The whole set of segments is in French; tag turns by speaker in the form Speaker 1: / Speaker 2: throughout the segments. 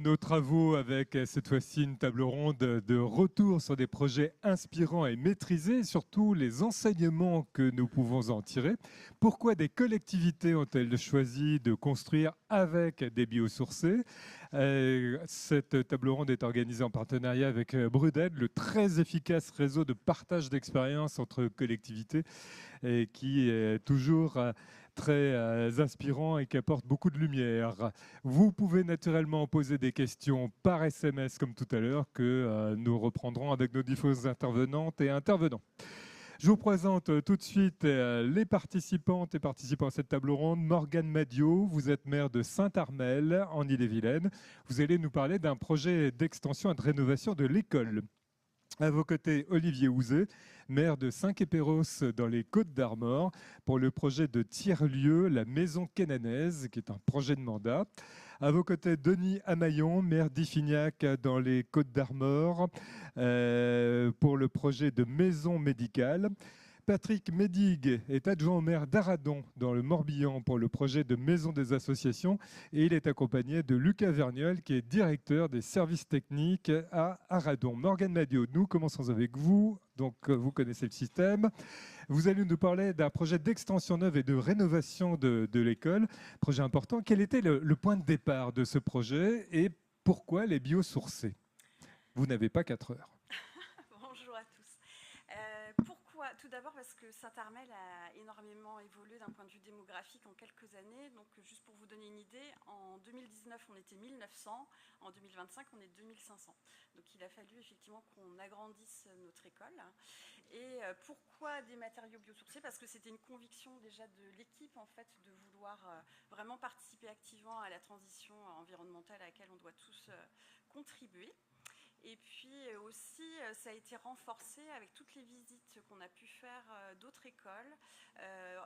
Speaker 1: Nos travaux avec cette fois-ci une table ronde de retour sur des projets inspirants et maîtrisés, et surtout les enseignements que nous pouvons en tirer. Pourquoi des collectivités ont-elles choisi de construire avec des biosourcés? Cette table ronde est organisée en partenariat avec Bruded, le très efficace réseau de partage d'expériences entre collectivités et qui est toujours très inspirant et qui apporte beaucoup de lumière. Vous pouvez naturellement poser des questions par SMS comme tout à l'heure que nous reprendrons avec nos différentes intervenantes et intervenants. Je vous présente tout de suite les participantes et participants à cette table ronde. Morgane Madiot, vous êtes maire de Saint-Armel en Ille-et-Vilaine. Vous allez nous parler d'un projet d'extension et de rénovation de l'école. À vos côtés, Olivier Houzet, maire de Saint-Quépéros dans les Côtes-d'Armor, pour le projet de tiers-lieu, la Maison Cananaise, qui est un projet de mandat. À vos côtés, Denis Amaillon, maire d'Iffignac dans les Côtes-d'Armor, pour le projet de maison médicale. Patrick Médigue est adjoint au maire d'Aradon dans le Morbihan pour le projet de maison des associations et il est accompagné de Lucas Vergnol qui est directeur des services techniques à Aradon. Morgane Madiot, nous commençons avec vous. Donc vous connaissez le système. Vous allez nous parler d'un projet d'extension neuve et de rénovation de l'école. Projet important. Quel était le point de départ de ce projet et pourquoi les biosourcés? Vous n'avez pas 4 heures.
Speaker 2: Bonjour à tous. Pourquoi? Tout d'abord parce que Saint-Armel a énormément évolué d'un point de vue démographique en quelques années. Donc juste pour vous donner une idée, en 2019 on était 1900, en 2025 on est 2500. Donc il a fallu effectivement qu'on agrandisse notre école. Et pourquoi des matériaux biosourcés? Parce que c'était une conviction déjà de l'équipe en fait de vouloir vraiment participer activement à la transition environnementale à laquelle on doit tous contribuer. Et puis aussi, ça a été renforcé avec toutes les visites qu'on a pu faire d'autres écoles,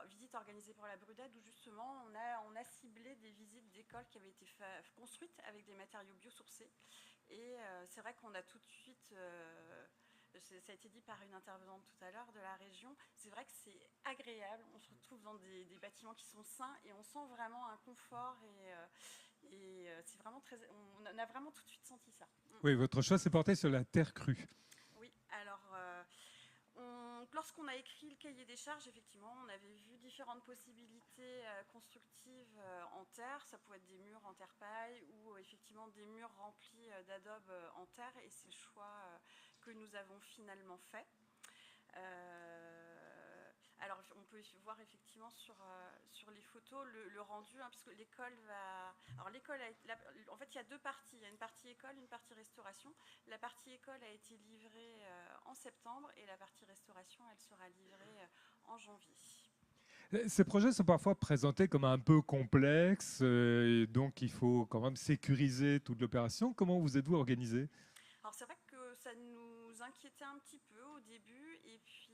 Speaker 2: visites organisées par la Brudade, où justement on a ciblé des visites d'écoles qui avaient été construites avec des matériaux biosourcés. Et c'est vrai qu'on a tout de suite, ça a été dit par une intervenante tout à l'heure de la région, c'est vrai que c'est agréable, on se retrouve dans des bâtiments qui sont sains et on sent vraiment un confort et c'est vraiment très, on a vraiment tout de suite senti ça.
Speaker 1: Oui, votre choix s'est porté sur la terre crue.
Speaker 2: Oui, alors lorsqu'on a écrit le cahier des charges, effectivement, on avait vu différentes possibilités constructives en terre. Ça pouvait être des murs en terre paille ou effectivement des murs remplis d'adobe en terre. Et c'est le choix que nous avons finalement fait. Alors, on peut voir effectivement sur les photos le rendu, hein, puisque l'école va... Alors, l'école, en fait, il y a deux parties. Il y a une partie école, une partie restauration. La partie école a été livrée en septembre et la partie restauration, elle sera livrée en janvier.
Speaker 1: Ces projets sont parfois présentés comme un peu complexes, et donc il faut quand même sécuriser toute l'opération. Comment vous êtes-vous organisé?
Speaker 2: Alors c'est vrai que ça nous inquiétait un petit peu au début et puis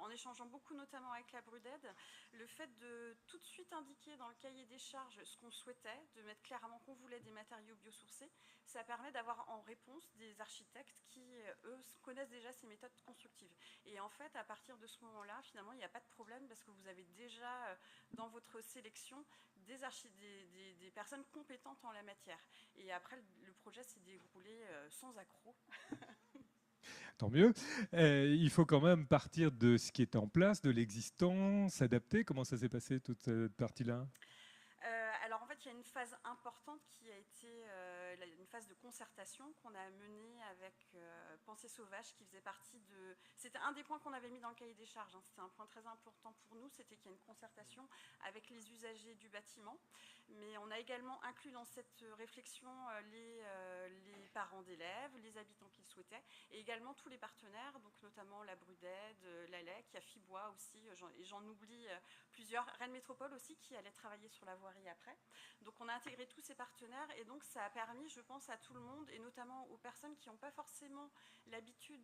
Speaker 2: en échangeant beaucoup notamment avec la Bruded, le fait de tout de suite indiquer dans le cahier des charges ce qu'on souhaitait, de mettre clairement qu'on voulait des matériaux biosourcés, ça permet d'avoir en réponse des architectes qui, eux, connaissent déjà ces méthodes constructives. Et en fait, à partir de ce moment-là, finalement, il n'y a pas de problème parce que vous avez déjà dans votre sélection des personnes compétentes en la matière. Et après, le projet s'est déroulé sans accroc.
Speaker 1: Tant mieux. Il faut quand même partir de ce qui est en place, de l'existant, s'adapter. Comment ça s'est passé toute cette partie-là?
Speaker 2: Alors en fait, il y a une phase importante qui a été une phase de concertation qu'on a menée avec Pensée Sauvage qui faisait partie de... C'était un des points qu'on avait mis dans le cahier des charges. Hein. C'était un point très important pour nous, c'était qu'il y a une concertation avec les usagers du bâtiment. Mais on a également inclus dans cette réflexion les parents d'élèves, les habitants qui le souhaitaient, et également tous les partenaires, donc notamment la Bruded, l'ALEC, Yafibois aussi, et j'en oublie plusieurs, Rennes Métropole aussi, qui allait travailler sur la voirie après. Donc on a intégré tous ces partenaires, et donc ça a permis, je pense, à tout le monde, et notamment aux personnes qui n'ont pas forcément l'habitude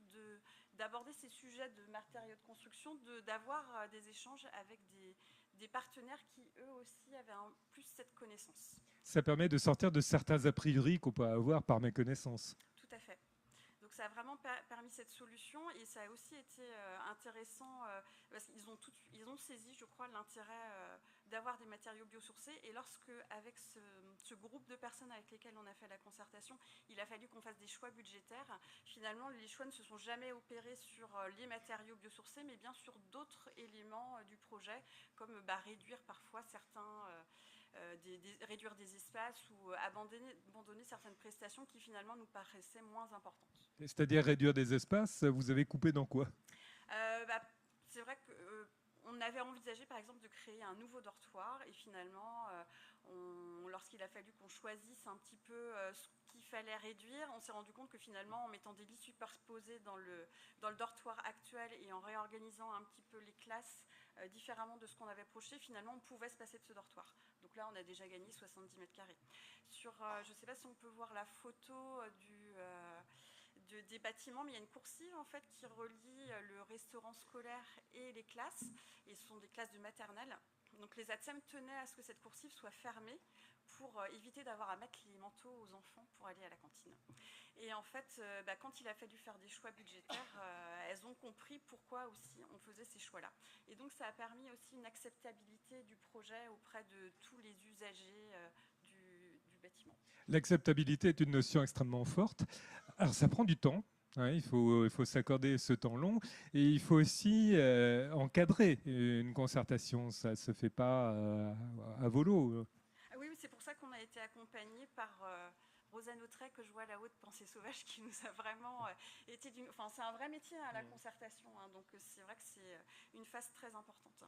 Speaker 2: d'aborder ces sujets de matériaux de construction, d'avoir des échanges avec des partenaires qui, eux aussi, avaient plus cette connaissance.
Speaker 1: Ça permet de sortir de certains a priori qu'on peut avoir par méconnaissance.
Speaker 2: Tout à fait. Donc ça a vraiment permis cette solution et ça a aussi été intéressant parce qu'ils ont saisi, je crois, l'intérêt d'avoir des matériaux biosourcés. Et lorsque, avec ce groupe de personnes avec lesquelles on a fait la concertation, il a fallu qu'on fasse des choix budgétaires, finalement, les choix ne se sont jamais opérés sur les matériaux biosourcés, mais bien sur d'autres éléments du projet, comme réduire parfois certains... réduire des espaces ou abandonner certaines prestations qui finalement nous paraissaient moins importantes.
Speaker 1: C'est-à-dire réduire des espaces, vous avez coupé dans quoi?
Speaker 2: C'est vrai qu'on avait envisagé par exemple de créer un nouveau dortoir et finalement, lorsqu'il a fallu qu'on choisisse un petit peu ce qu'il fallait réduire, on s'est rendu compte que finalement en mettant des lits superposés dans le dortoir actuel et en réorganisant un petit peu les classes différemment de ce qu'on avait projeté, finalement on pouvait se passer de ce dortoir. Donc là on a déjà gagné 70 mètres carrés. Je ne sais pas si on peut voir la photo des bâtiments, mais il y a une coursive en fait qui relie le restaurant scolaire et les classes, et ce sont des classes de maternelle. Donc les ATSEM tenaient à ce que cette coursive soit fermée pour éviter d'avoir à mettre les manteaux aux enfants pour aller à la cantine. Et en fait, quand il a fallu faire des choix budgétaires, elles ont compris pourquoi aussi on faisait ces choix-là. Et donc ça a permis aussi une acceptabilité du projet auprès de tous les usagers du bâtiment.
Speaker 1: L'acceptabilité est une notion extrêmement forte. Alors ça prend du temps. Il faut s'accorder ce temps long et il faut aussi encadrer une concertation. Ça ne se fait pas à volo.
Speaker 2: Oui, c'est pour ça qu'on a été accompagné par Rosanne Autret, que je vois là-haut de Pensée Sauvage, qui nous a vraiment été Enfin, c'est un vrai métier, la concertation, donc c'est vrai que c'est une phase très importante.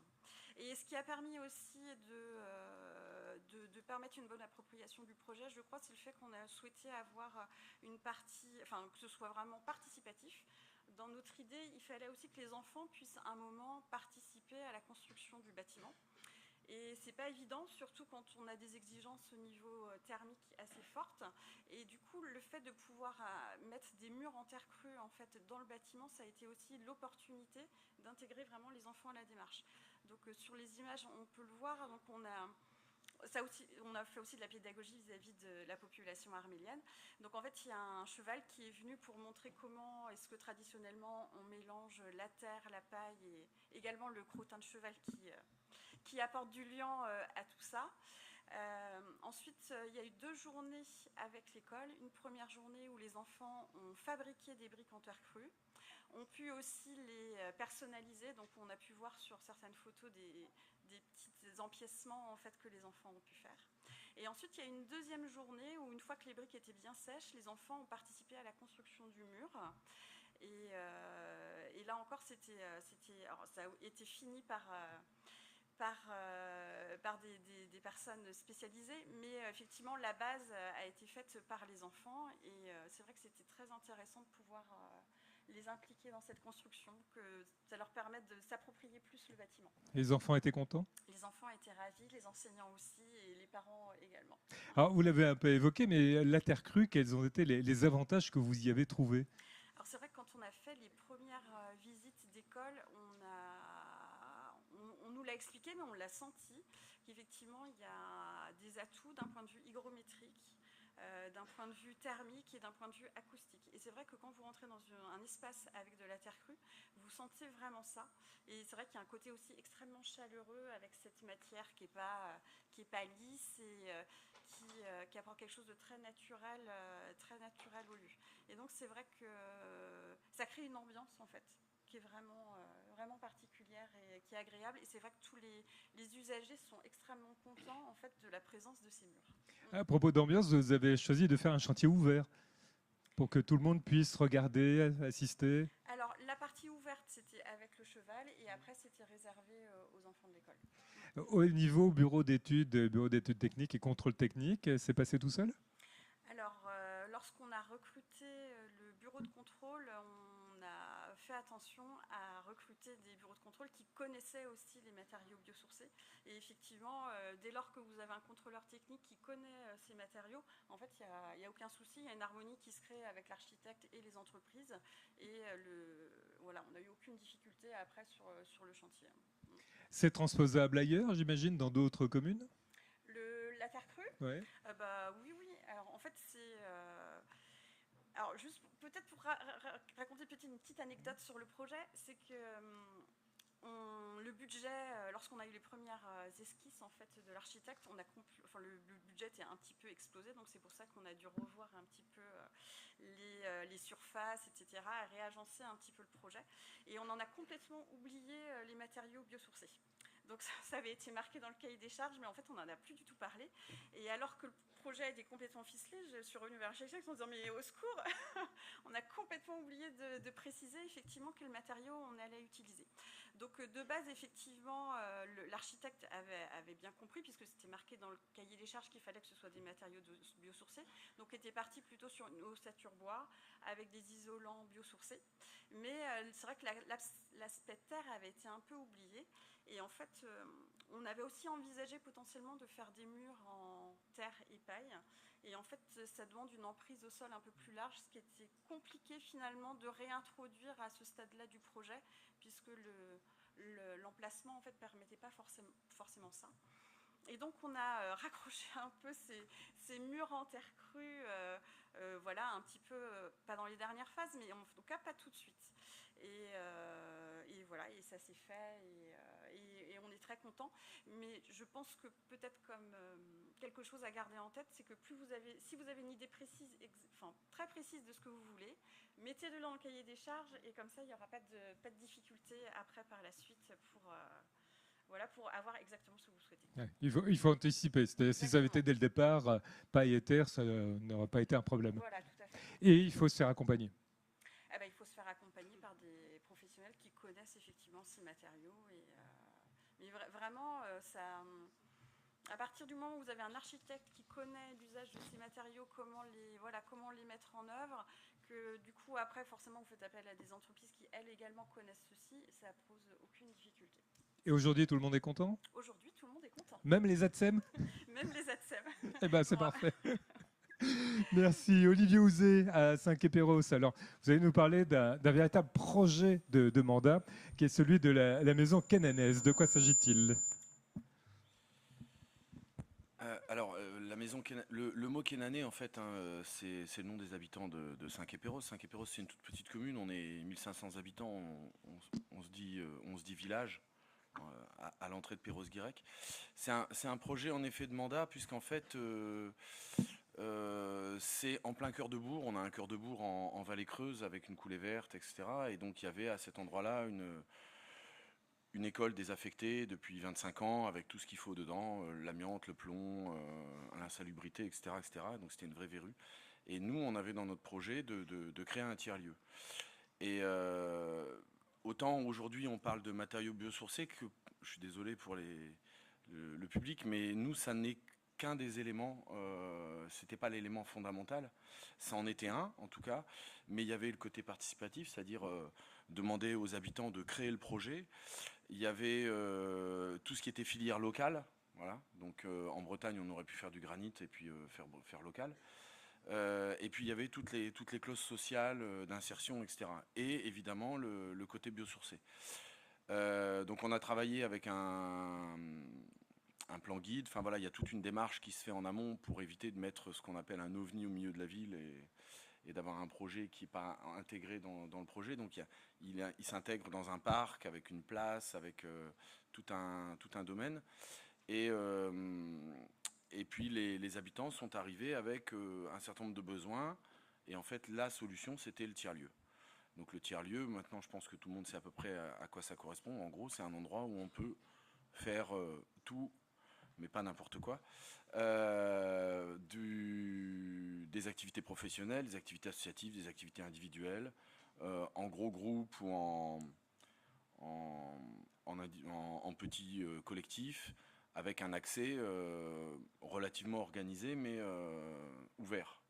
Speaker 2: Et ce qui a permis aussi de permettre une bonne appropriation du projet, je crois, c'est le fait qu'on a souhaité avoir une partie, enfin, que ce soit vraiment participatif. Dans notre idée, il fallait aussi que les enfants puissent à un moment participer à la construction du bâtiment. Et c'est pas évident, surtout quand on a des exigences au niveau thermique assez fortes. Et du coup, le fait de pouvoir mettre des murs en terre crue en fait dans le bâtiment, ça a été aussi l'opportunité d'intégrer vraiment les enfants à la démarche. Donc sur les images, on peut le voir. Donc on a fait aussi de la pédagogie vis-à-vis de la population armélienne. Donc en fait, il y a un cheval qui est venu pour montrer comment est-ce que traditionnellement on mélange la terre, la paille et également le crottin de cheval qui apporte du liant à tout ça. Ensuite, il y a eu 2 journées avec l'école. Une première journée où les enfants ont fabriqué des briques en terre crue, ont pu aussi les personnaliser. Donc on a pu voir sur certaines photos des petits empiècements en fait, que les enfants ont pu faire. Et ensuite, il y a une deuxième journée où une fois que les briques étaient bien sèches, les enfants ont participé à la construction du mur. Et là encore, ça a été fini par des personnes spécialisées, mais effectivement la base a été faite par les enfants et c'est vrai que c'était très intéressant de pouvoir les impliquer dans cette construction, que ça leur permette de s'approprier plus le bâtiment.
Speaker 1: Les enfants étaient contents?
Speaker 2: Les enfants étaient ravis, les enseignants aussi et les parents également.
Speaker 1: Alors vous l'avez un peu évoqué, mais la terre crue, quels ont été les avantages que vous y avez trouvés?
Speaker 2: Alors c'est vrai que quand on a fait les premières visites d'école, on nous l'a expliqué, mais on l'a senti, qu'effectivement, il y a des atouts d'un point de vue hygrométrique, d'un point de vue thermique et d'un point de vue acoustique. Et c'est vrai que quand vous rentrez dans un espace avec de la terre crue, vous sentez vraiment ça. Et c'est vrai qu'il y a un côté aussi extrêmement chaleureux avec cette matière qui est pas lisse et qui apporte quelque chose de très naturel au lieu. Et donc c'est vrai que ça crée une ambiance en fait qui est vraiment particulière et qui est agréable. Et c'est vrai que tous les usagers sont extrêmement contents en fait de la présence de ces murs.
Speaker 1: À propos d'ambiance, vous avez choisi de faire un chantier ouvert pour que tout le monde puisse regarder, assister.
Speaker 2: Alors la partie ouverte c'était avec le cheval et après c'était réservé aux enfants de l'école.
Speaker 1: Au niveau bureau d'études techniques et contrôle technique, c'est passé tout seul?
Speaker 2: Alors lorsqu'on a recruté le bureau de contrôle, on a fait attention à recruter des bureaux de contrôle qui connaissaient aussi les matériaux biosourcés. Et effectivement, dès lors que vous avez un contrôleur technique qui connaît ces matériaux, en fait, il n'y a aucun souci, il y a une harmonie qui se crée avec l'architecte et les entreprises. Et voilà, on n'a eu aucune difficulté après sur le chantier.
Speaker 1: C'est transposable ailleurs, j'imagine, dans d'autres communes?
Speaker 2: La terre crue?
Speaker 1: Ouais.
Speaker 2: Oui. Alors, en fait, Alors, Alors, juste peut-être pour raconter une petite anecdote sur le projet, c'est que le budget, lorsqu'on a eu les premières esquisses en fait, de l'architecte, le budget était un petit peu explosé, donc c'est pour ça qu'on a dû revoir un petit peu les surfaces, etc., et réagencer un petit peu le projet. Et on en a complètement oublié les matériaux biosourcés. Donc ça avait été marqué dans le cahier des charges, mais en fait on n'en a plus du tout parlé. Et alors que le projet était complètement ficelé, je suis revenue vers l'architecte en disant mais au secours, on a complètement oublié de préciser effectivement quel matériau on allait utiliser. Donc de base effectivement l'architecte avait bien compris puisque c'était marqué dans le cahier des charges qu'il fallait que ce soit des matériaux biosourcés. Donc était parti plutôt sur une ossature bois avec des isolants biosourcés. Mais c'est vrai que l'aspect terre avait été un peu oublié. Et en fait, on avait aussi envisagé potentiellement de faire des murs en terre et paille. Et en fait, ça demande une emprise au sol un peu plus large, ce qui était compliqué finalement de réintroduire à ce stade-là du projet, puisque l'emplacement en fait permettait pas forcément ça. Et donc on a raccroché un peu ces murs en terre crue, voilà, un petit peu, pas dans les dernières phases, mais en tout cas pas tout de suite. Et voilà, et ça s'est fait, et on est très content. Mais je pense que peut-être comme quelque chose à garder en tête, c'est que si vous avez une idée précise, très précise de ce que vous voulez, mettez-le dans le cahier des charges, et comme ça il n'y aura pas de difficulté après par la suite pour avoir exactement ce que vous souhaitez.
Speaker 1: Ouais, il faut anticiper. C'est-à-dire, si ça avait été dès le départ, paille et terre, ça n'aurait pas été un problème.
Speaker 2: Voilà, tout à fait.
Speaker 1: Et il faut se faire accompagner.
Speaker 2: Il faut se faire accompagner par des professionnels qui connaissent effectivement ces matériaux. Mais vraiment, à partir du moment où vous avez un architecte qui connaît l'usage de ces matériaux, comment les mettre en œuvre, que du coup, après, forcément, vous faites appel à des entreprises qui, elles également, connaissent ceci, ça pose aucune difficulté.
Speaker 1: Et aujourd'hui, tout le monde est content ?
Speaker 2: Aujourd'hui, tout le monde est content.
Speaker 1: Même les ATSEM ?
Speaker 2: Même les ATSEM.
Speaker 1: Eh bien, c'est parfait. Merci. Olivier Houzé à Saint-Quay-Perros. Alors, vous allez nous parler d'un véritable projet de mandat qui est celui de la maison cananaise. De quoi s'agit-il ?
Speaker 3: La maison, le mot Kénané, en fait, hein, c'est le nom des habitants de Saint-Quay-Perros. Saint-Quay-Perros, c'est une toute petite commune. On est 1500 habitants. On se dit village à l'entrée de Perros-Guirec. C'est un projet, en effet, de mandat, puisqu'en fait, c'est en plein cœur de bourg. On a un cœur de bourg en vallée creuse avec une coulée verte, etc. Et donc, il y avait à cet endroit-là une école désaffectée depuis 25 ans avec tout ce qu'il faut dedans, l'amiante, le plomb, l'insalubrité, etc., etc. Donc c'était une vraie verrue. Et nous, on avait dans notre projet de créer un tiers-lieu. Et autant aujourd'hui on parle de matériaux biosourcés, que je suis désolé pour le public, mais nous, ça n'est qu'un des éléments, c'était pas l'élément fondamental, ça en était un en tout cas, mais il y avait le côté participatif, c'est-à-dire demander aux habitants de créer le projet. Il y avait tout ce qui était filière locale, voilà. Donc en Bretagne on aurait pu faire du granit et puis faire local. Et puis il y avait toutes les clauses sociales d'insertion, etc. Et évidemment le côté biosourcé. Donc on a travaillé avec un plan guide. Enfin voilà, il y a toute une démarche qui se fait en amont pour éviter de mettre ce qu'on appelle un ovni au milieu de la ville et d'avoir un projet qui n'est pas intégré dans le projet. Donc il s'intègre dans un parc avec une place, avec tout un domaine. Et puis les habitants sont arrivés avec un certain nombre de besoins. Et en fait, la solution, c'était le tiers-lieu. Donc le tiers-lieu, maintenant je pense que tout le monde sait à peu près à quoi ça correspond. En gros, c'est un endroit où on peut faire tout, mais pas n'importe quoi, des activités professionnelles, des activités associatives, des activités individuelles, en gros groupe ou en petits collectifs, avec un accès relativement organisé, mais ouvert.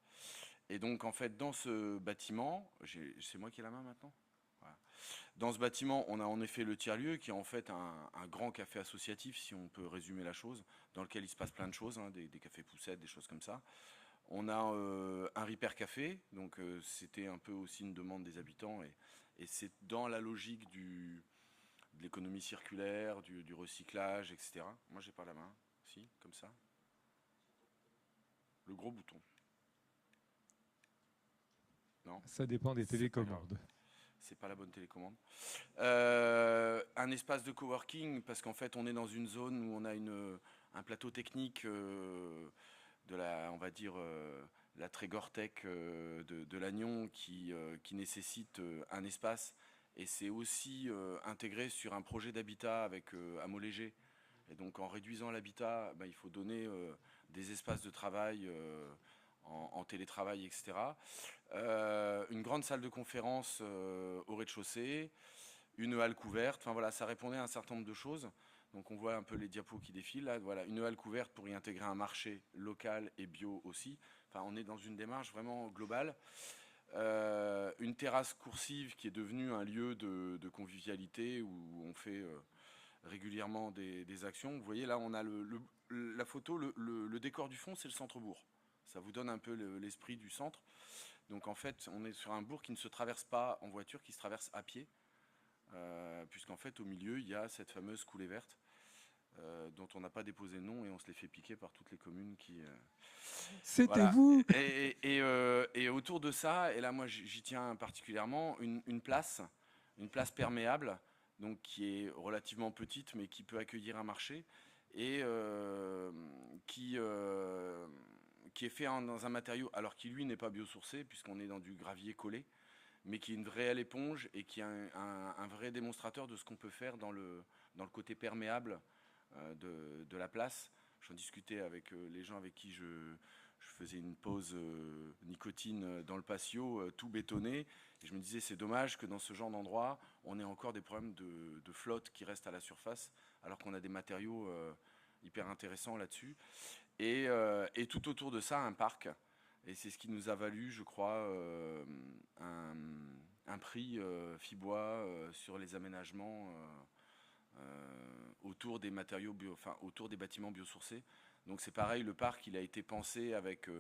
Speaker 3: Et donc, en fait, dans ce bâtiment, c'est moi qui ai la main maintenant ? Voilà. Dans ce bâtiment, on a en effet le tiers-lieu, qui est en fait un grand café associatif, si on peut résumer la chose, dans lequel il se passe plein de choses, hein, des cafés poussettes, des choses comme ça. On a un Repair Café, donc c'était un peu aussi une demande des habitants, et c'est dans la logique de l'économie circulaire, du recyclage, etc. Moi, j'ai pas la main, si, comme ça. Le gros bouton. Non, Non,
Speaker 1: Ça dépend des
Speaker 3: c'est pas grave.
Speaker 1: télécommandes.
Speaker 3: C'est pas la bonne télécommande. Un espace de coworking, parce qu'en fait, on est dans une zone où on a un plateau technique de la, on va dire, la Trégortech de Lannion qui nécessite un espace. Et c'est aussi intégré sur un projet d'habitat avec à Montléger. Et donc, en réduisant l'habitat, bah, il faut donner des espaces de travail en télétravail, etc. Une grande salle de conférence au rez-de-chaussée, une halle couverte. Enfin voilà, ça répondait à un certain nombre de choses. Donc on voit un peu les diapos qui défilent là. Voilà, une halle couverte pour y intégrer un marché local et bio aussi. Enfin, on est dans une démarche vraiment globale. Une terrasse coursive qui est devenue un lieu de convivialité où on fait régulièrement des actions. Vous voyez là, on a la photo, le décor du fond, c'est le centre-bourg. Ça vous donne un peu l'esprit du centre. Donc en fait, on est sur un bourg qui ne se traverse pas en voiture, qui se traverse à pied, puisqu'en fait au milieu il y a cette fameuse coulée verte dont on n'a pas déposé le nom et on se les fait piquer par toutes les communes qui...
Speaker 1: C'était
Speaker 3: voilà.
Speaker 1: vous!
Speaker 3: Et autour de ça, et là moi j'y tiens particulièrement, une place perméable, donc qui est relativement petite mais qui peut accueillir un marché et qui, qui est fait dans un matériau, alors qui lui n'est pas biosourcé puisqu'on est dans du gravier collé, mais qui est une réelle éponge et qui est un vrai démonstrateur de ce qu'on peut faire dans le côté perméable de la place. J'en discutais avec les gens avec qui je faisais une pause nicotine dans le patio, tout bétonné. Et je me disais, c'est dommage que dans ce genre d'endroit, on ait encore des problèmes de flotte qui restent à la surface, alors qu'on a des matériaux hyper intéressants là-dessus. Et tout autour de ça, un parc. Et c'est ce qui nous a valu, je crois, un prix FIBOA sur les aménagements autour des matériaux enfin, autour des bâtiments biosourcés. Donc c'est pareil, le parc il a été pensé avec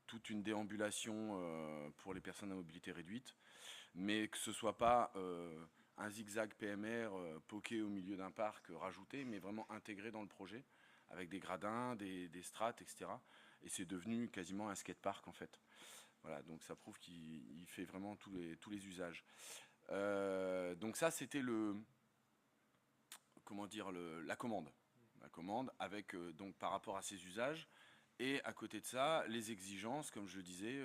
Speaker 3: toute une déambulation pour les personnes à mobilité réduite, mais que ce soit pas un zigzag PMR poqué au milieu d'un parc rajouté, mais vraiment intégré dans le projet avec des gradins, des strates, etc. Et c'est devenu quasiment un skatepark en fait. Voilà, donc ça prouve qu'il fait vraiment tous les usages. Donc ça, c'était comment dire, la commande. La commande avec, donc, par rapport à ses usages. Et à côté de ça, les exigences, comme je le disais,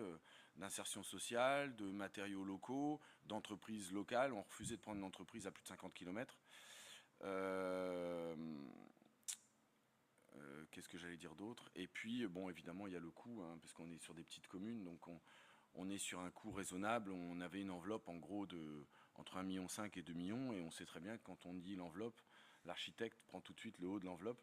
Speaker 3: d'insertion sociale, de matériaux locaux, d'entreprises locales. On refusait de prendre une entreprise à plus de 50 km. Qu'est-ce que j'allais dire d'autre? Et puis, bon, évidemment, il y a le coût, hein, parce qu'on est sur des petites communes, donc on est sur un coût raisonnable. On avait une enveloppe, en gros, entre 1,5 million et 2 millions, et on sait très bien que quand on dit l'enveloppe, l'architecte prend tout de suite le haut de l'enveloppe.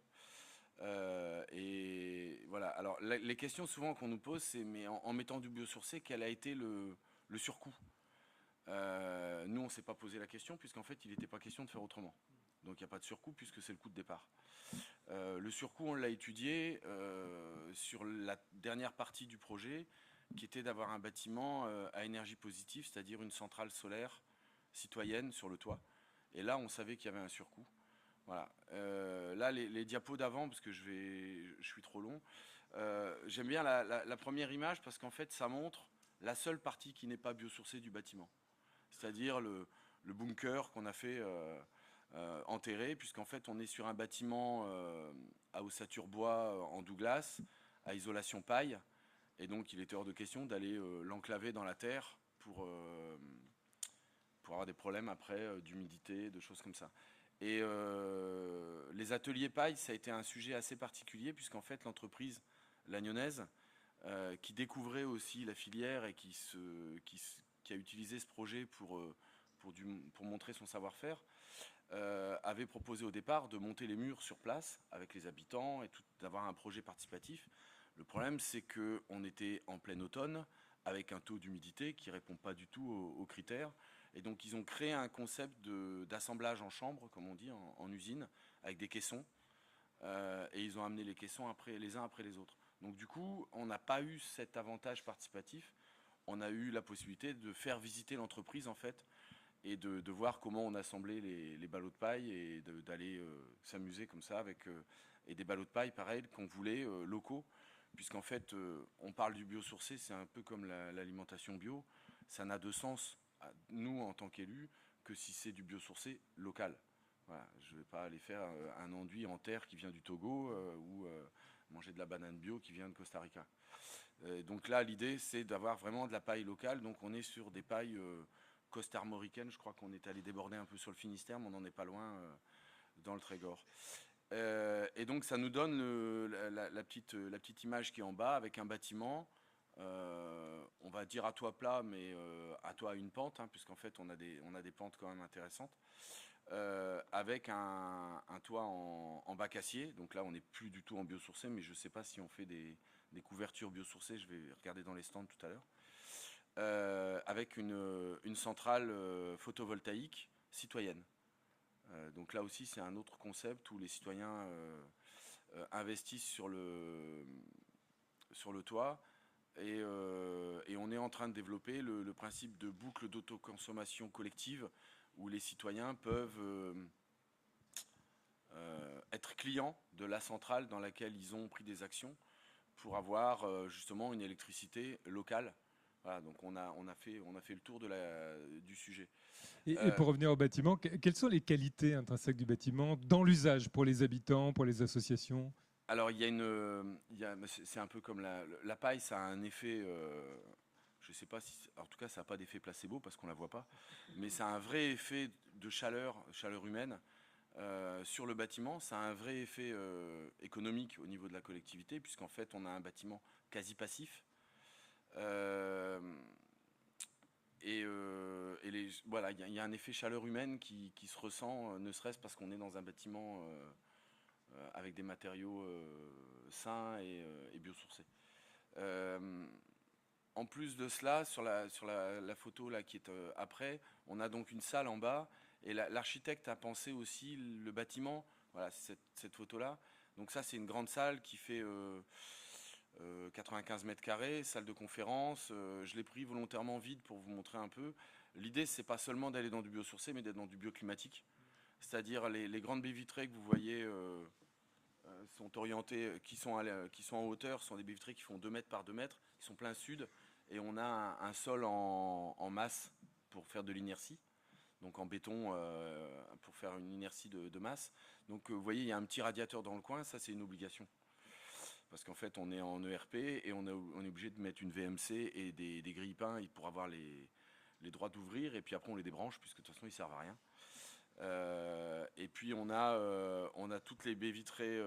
Speaker 3: Et voilà. Alors, les questions souvent qu'on nous pose, c'est, mais en mettant du biosourcé, quel a été le surcoût? Nous, on ne s'est pas posé la question, puisqu'en fait, il n'était pas question de faire autrement. Donc, il n'y a pas de surcoût, puisque c'est le coût de départ. Le surcoût, on l'a étudié sur la dernière partie du projet, qui était d'avoir un bâtiment à énergie positive, c'est-à-dire une centrale solaire citoyenne sur le toit. Et là, on savait qu'il y avait un surcoût. Voilà. Là, les diapos d'avant, parce que je suis trop long, j'aime bien la première image parce qu'en fait, ça montre la seule partie qui n'est pas biosourcée du bâtiment. C'est-à-dire le bunker qu'on a fait enterré, puisqu'en fait, on est sur un bâtiment à ossature bois en Douglas, à isolation paille. Et donc, il était hors de question d'aller l'enclaver dans la terre pour avoir des problèmes après d'humidité, de choses comme ça. Et les ateliers paille, ça a été un sujet assez particulier, puisqu'en fait, l'entreprise lagnonnaise, qui découvrait aussi la filière et qui a utilisé ce projet pour montrer son savoir-faire, avait proposé au départ de monter les murs sur place avec les habitants et d'avoir un projet participatif. Le problème, c'est qu'on était en plein automne avec un taux d'humidité qui ne répond pas du tout aux critères. Et donc, ils ont créé un concept d'assemblage en chambre, comme on dit, en usine, avec des caissons. Et ils ont amené les caissons les uns après les autres. Donc, du coup, on n'a pas eu cet avantage participatif. On a eu la possibilité de faire visiter l'entreprise, en fait, et de voir comment on assemblait les ballots de paille et d'aller s'amuser comme ça avec et des ballots de paille, pareil, qu'on voulait locaux, puisqu'en fait, on parle du biosourcé, c'est un peu comme l'alimentation bio. ça n'a de sens, nous, en tant qu'élus, que si c'est du biosourcé local. Voilà, je ne vais pas aller faire un enduit en terre qui vient du Togo ou manger de la banane bio qui vient de Costa Rica. Donc là, l'idée, c'est d'avoir vraiment de la paille locale. Donc on est sur des pailles costarmoricaines. Je crois qu'on est allé déborder un peu sur le Finistère, mais on n'en est pas loin dans le Trégor. Et donc ça nous donne la petite image qui est en bas avec un bâtiment, on va dire à toit plat, mais à toit à une pente, hein, puisqu'en fait on a des pentes quand même intéressantes, avec un toit en bac acier. Donc là on n'est plus du tout en biosourcé, mais je ne sais pas si on fait des couvertures biosourcées, je vais regarder dans les stands tout à l'heure, avec une centrale photovoltaïque citoyenne. Donc là aussi, c'est un autre concept où les citoyens investissent sur le toit et on est en train de développer le principe de boucle d'autoconsommation collective où les citoyens peuvent être clients de la centrale dans laquelle ils ont pris des actions pour avoir justement une électricité locale. Voilà, donc on a fait le tour du sujet.
Speaker 1: Et pour revenir au bâtiment, quelles sont les qualités intrinsèques du bâtiment dans l'usage pour les habitants, pour les associations?
Speaker 3: Alors, c'est un peu comme la paille, ça a un effet, je ne sais pas si, en tout cas, ça n'a pas d'effet placebo parce qu'on ne la voit pas, mais ça a un vrai effet de chaleur humaine sur le bâtiment. Ça a un vrai effet économique au niveau de la collectivité, puisqu'en fait, on a un bâtiment quasi passif. Voilà, il y a un effet chaleur humaine qui se ressent, ne serait-ce parce qu'on est dans un bâtiment avec des matériaux sains et biosourcés. En plus de cela, sur la photo là, qui est après, on a donc une salle en bas, et l'architecte a pensé aussi le bâtiment, voilà, cette photo-là. Donc ça, c'est une grande salle qui fait 95 mètres carrés, salle de conférence. Je l'ai pris volontairement vide pour vous montrer un peu. L'idée, c'est pas seulement d'aller dans du biosourcé, mais d'être dans du bioclimatique. C'est-à-dire les grandes baies vitrées que vous voyez sont orientées, qui sont en hauteur, sont des baies vitrées qui font 2 mètres par 2 mètres, qui sont plein sud, et on a un sol en masse pour faire de l'inertie, donc en béton pour faire une inertie de masse. Donc vous voyez, il y a un petit radiateur dans le coin, ça c'est une obligation. Parce qu'en fait, on est en ERP et on est obligé de mettre une VMC et des grille-pains pour avoir les droits d'ouvrir, et puis après on les débranche, puisque de toute façon ils ne servent à rien. Et puis on a toutes les baies vitrées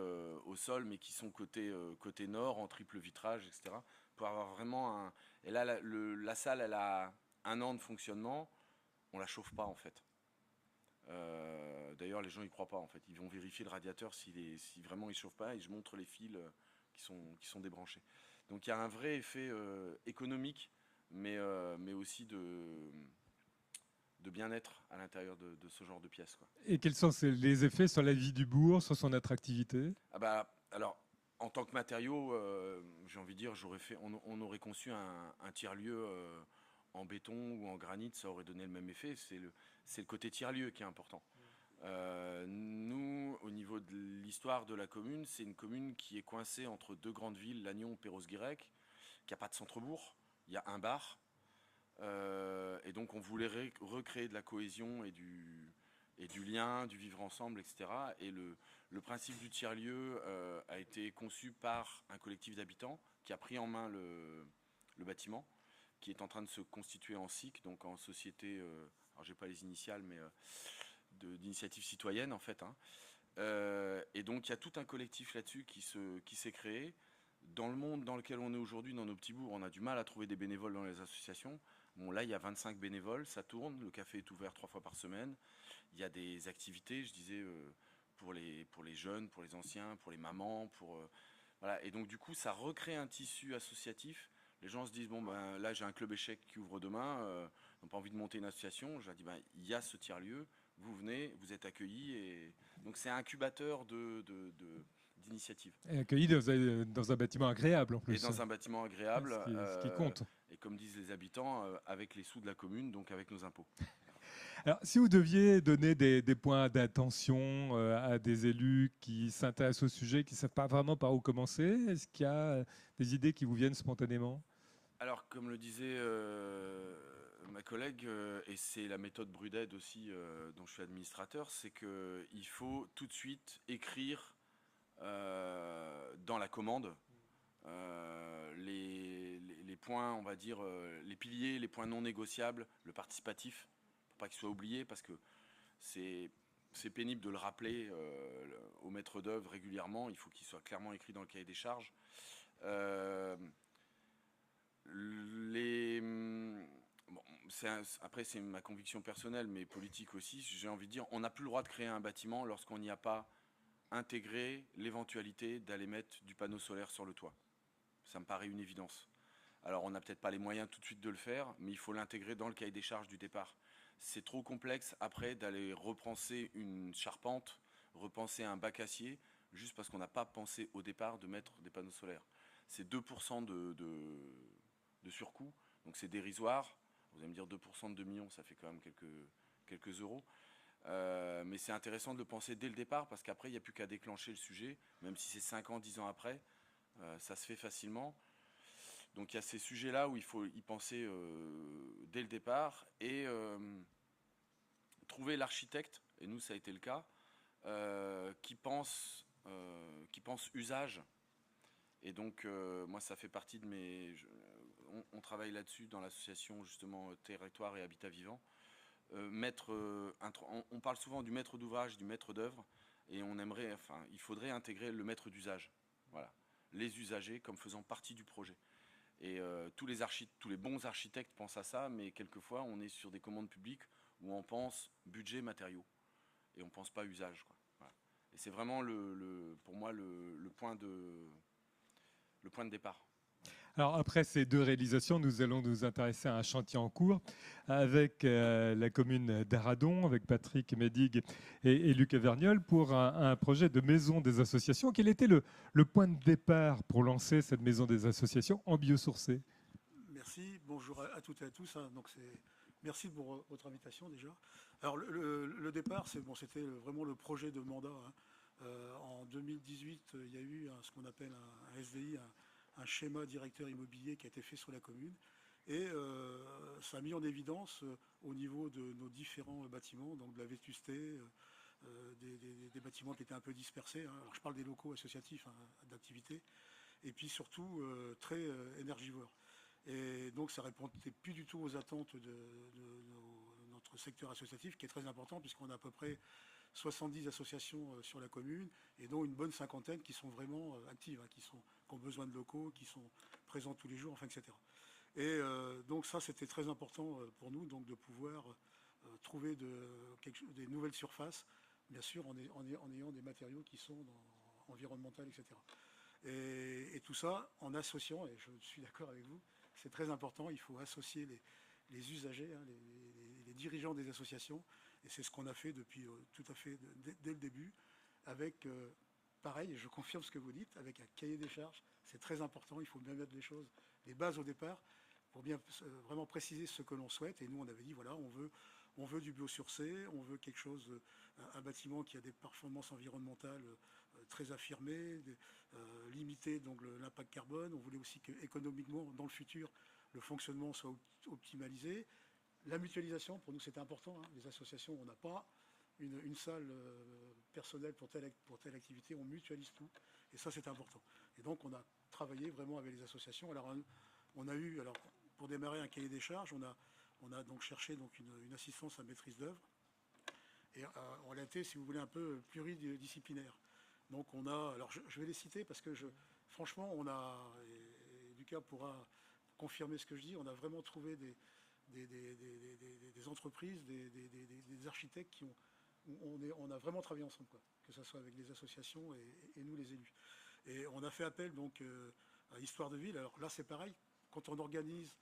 Speaker 3: au sol, mais qui sont côté nord, en triple vitrage, etc. Pour avoir vraiment Et là, la salle, elle a 1 an de fonctionnement, on la chauffe pas en fait. D'ailleurs, les gens y croient pas en fait. Ils vont vérifier le radiateur si vraiment il chauffe pas, et je montre les fils qui sont débranchés. Donc il y a un vrai effet économique, mais aussi de bien-être à l'intérieur de ce genre de pièces, quoi.
Speaker 1: Et quels sont les effets sur la vie du bourg, sur son attractivité?
Speaker 3: Alors, en tant que matériau, j'ai envie de dire, on aurait conçu un tiers-lieu en béton ou en granit, ça aurait donné le même effet. C'est le côté tiers-lieu qui est important. Nous, au niveau de l'histoire de la commune, c'est une commune qui est coincée entre 2 grandes villes, Lannion et Perros-Guirec, qui n'a pas de centre-bourg. Il y a un bar. Et donc on voulait recréer de la cohésion et du lien, du vivre ensemble, etc. Et le principe du tiers-lieu a été conçu par un collectif d'habitants qui a pris en main le bâtiment, qui est en train de se constituer en SIC, donc en société, alors j'ai pas les initiales, mais d'initiative citoyenne en fait, hein. Et donc il y a tout un collectif là-dessus qui s'est créé. Dans le monde dans lequel on est aujourd'hui, dans nos petits bourgs, on a du mal à trouver des bénévoles dans les associations. Bon, là, il y a 25 bénévoles, ça tourne, le café est ouvert 3 fois par semaine. Il y a des activités, je disais, pour les jeunes, pour les anciens, pour les mamans, voilà. Et donc, du coup, ça recrée un tissu associatif. Les gens se disent, bon, ben, là, j'ai un club échec qui ouvre demain, ils n'ont pas envie de monter une association. Je leur dis, ben, il y a ce tiers-lieu, vous venez, vous êtes accueillis. Et donc, c'est un incubateur d'initiatives.
Speaker 1: Et accueilli dans un bâtiment agréable en plus.
Speaker 3: Et dans un bâtiment agréable.
Speaker 1: Ce qui compte.
Speaker 3: Et comme disent les habitants, avec les sous de la commune, donc avec nos impôts.
Speaker 1: Alors, si vous deviez donner des points d'attention à des élus qui s'intéressent au sujet, qui ne savent pas vraiment par où commencer, est-ce qu'il y a des idées qui vous viennent spontanément?
Speaker 3: Alors, comme le disait collègues, et c'est la méthode Bruded aussi, dont je suis administrateur, c'est qu'il faut tout de suite écrire dans la commande les points, on va dire, les piliers, les points non négociables, le participatif, pour pas qu'il soit oublié, parce que c'est pénible de le rappeler au maître d'œuvre régulièrement. Il faut qu'il soit clairement écrit dans le cahier des charges. Bon, après, c'est ma conviction personnelle, mais politique aussi. J'ai envie de dire, on n'a plus le droit de créer un bâtiment lorsqu'on n'y a pas intégré l'éventualité d'aller mettre du panneau solaire sur le toit. Ça me paraît une évidence. Alors, on n'a peut-être pas les moyens tout de suite de le faire, mais il faut l'intégrer dans le cahier des charges du départ. C'est trop complexe après d'aller repenser une charpente, repenser un bac acier, juste parce qu'on n'a pas pensé au départ de mettre des panneaux solaires. C'est 2% de surcoût, donc c'est dérisoire. Vous allez me dire 2% de 2 millions, ça fait quand même quelques euros. Mais c'est intéressant de le penser dès le départ, parce qu'après, il n'y a plus qu'à déclencher le sujet, même si c'est 5 ans, 10 ans après, ça se fait facilement. Donc il y a ces sujets-là où il faut y penser dès le départ, et trouver l'architecte, et nous ça a été le cas, qui pense usage. Et donc moi ça fait partie de mes... On travaille là-dessus dans l'association justement Territoire et Habitat Vivant. On parle souvent du maître d'ouvrage, du maître d'œuvre, et il faudrait intégrer le maître d'usage. Voilà. Les usagers comme faisant partie du projet. Et tous les bons architectes pensent à ça, mais quelquefois on est sur des commandes publiques où on pense budget, matériaux, et on ne pense pas usage, quoi. Voilà. Et c'est vraiment pour moi le point de départ.
Speaker 1: Alors après ces deux réalisations, nous allons nous intéresser à un chantier en cours avec la commune d'Arradon, avec Patrick Médigue et Luc Vergnol, pour un projet de maison des associations. Quel était le point de départ pour lancer cette maison des associations en biosourcé?
Speaker 4: Merci, bonjour à toutes et à tous. Merci pour votre invitation déjà. Alors le départ, c'était vraiment le projet de mandat. En 2018, il y a eu ce qu'on appelle un SDI, un schéma directeur immobilier qui a été fait sur la commune. Et ça a mis en évidence au niveau de nos différents bâtiments, donc de la vétusté, des bâtiments qui étaient un peu dispersés. Alors je parle des locaux associatifs d'activité, et puis surtout très énergivores. Et donc ça ne répondait plus du tout aux attentes de notre secteur associatif, qui est très important, puisqu'on a à peu près 70 associations sur la commune, et dont une bonne cinquantaine qui sont vraiment actives, qui ont besoin de locaux, qui sont présents tous les jours, etc. Et donc ça, c'était très important pour nous, donc de pouvoir trouver des nouvelles surfaces, bien sûr en ayant des matériaux qui sont environnementaux, etc. Et tout ça en associant, et je suis d'accord avec vous, c'est très important, il faut associer les usagers, les dirigeants des associations, et c'est ce qu'on a fait depuis tout à fait dès le début, avec, pareil, je confirme ce que vous dites, avec un cahier des charges. C'est très important, il faut bien mettre les bases au départ, pour bien vraiment préciser ce que l'on souhaite. Et nous, on avait dit, voilà, on veut du biosourcé, on veut quelque chose, un bâtiment qui a des performances environnementales très affirmées, limiter donc l'impact carbone. On voulait aussi que économiquement, dans le futur, le fonctionnement soit optimalisé. La mutualisation, pour nous, c'était important. Les associations, on n'a pas une salle personnelle pour telle activité, on mutualise tout. Et ça, c'est important. Et donc, on a travaillé vraiment avec les associations. Alors, on a eu, pour démarrer un cahier des charges, on a donc cherché donc une assistance à maîtrise d'œuvre. Et on a été, si vous voulez, un peu pluridisciplinaire. Donc, alors je vais les citer parce que franchement, et Lucas pourra confirmer ce que je dis, on a vraiment trouvé des entreprises, des architectes on a vraiment travaillé ensemble, quoi, que ce soit avec les associations et nous les élus. Et on a fait appel donc à Histoire de Ville. Alors là c'est pareil, quand on organise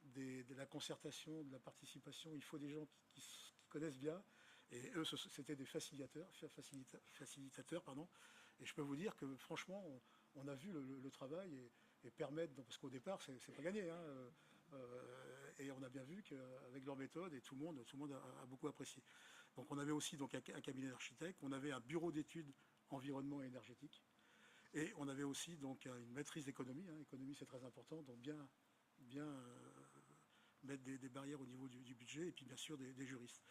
Speaker 4: de la concertation, de la participation, il faut des gens qui connaissent bien. Et eux, c'était des facilitateurs. Et je peux vous dire que franchement, on a vu le travail et permettre, parce qu'au départ, c'est pas gagné. Et on a bien vu qu'avec leur méthode, et tout le monde a beaucoup apprécié. Donc on avait aussi donc, un cabinet d'architectes, on avait un bureau d'études environnement et énergétique, et on avait aussi donc une maîtrise d'économie. Économie, c'est très important, donc bien mettre des barrières au niveau du budget, et puis bien sûr des juristes.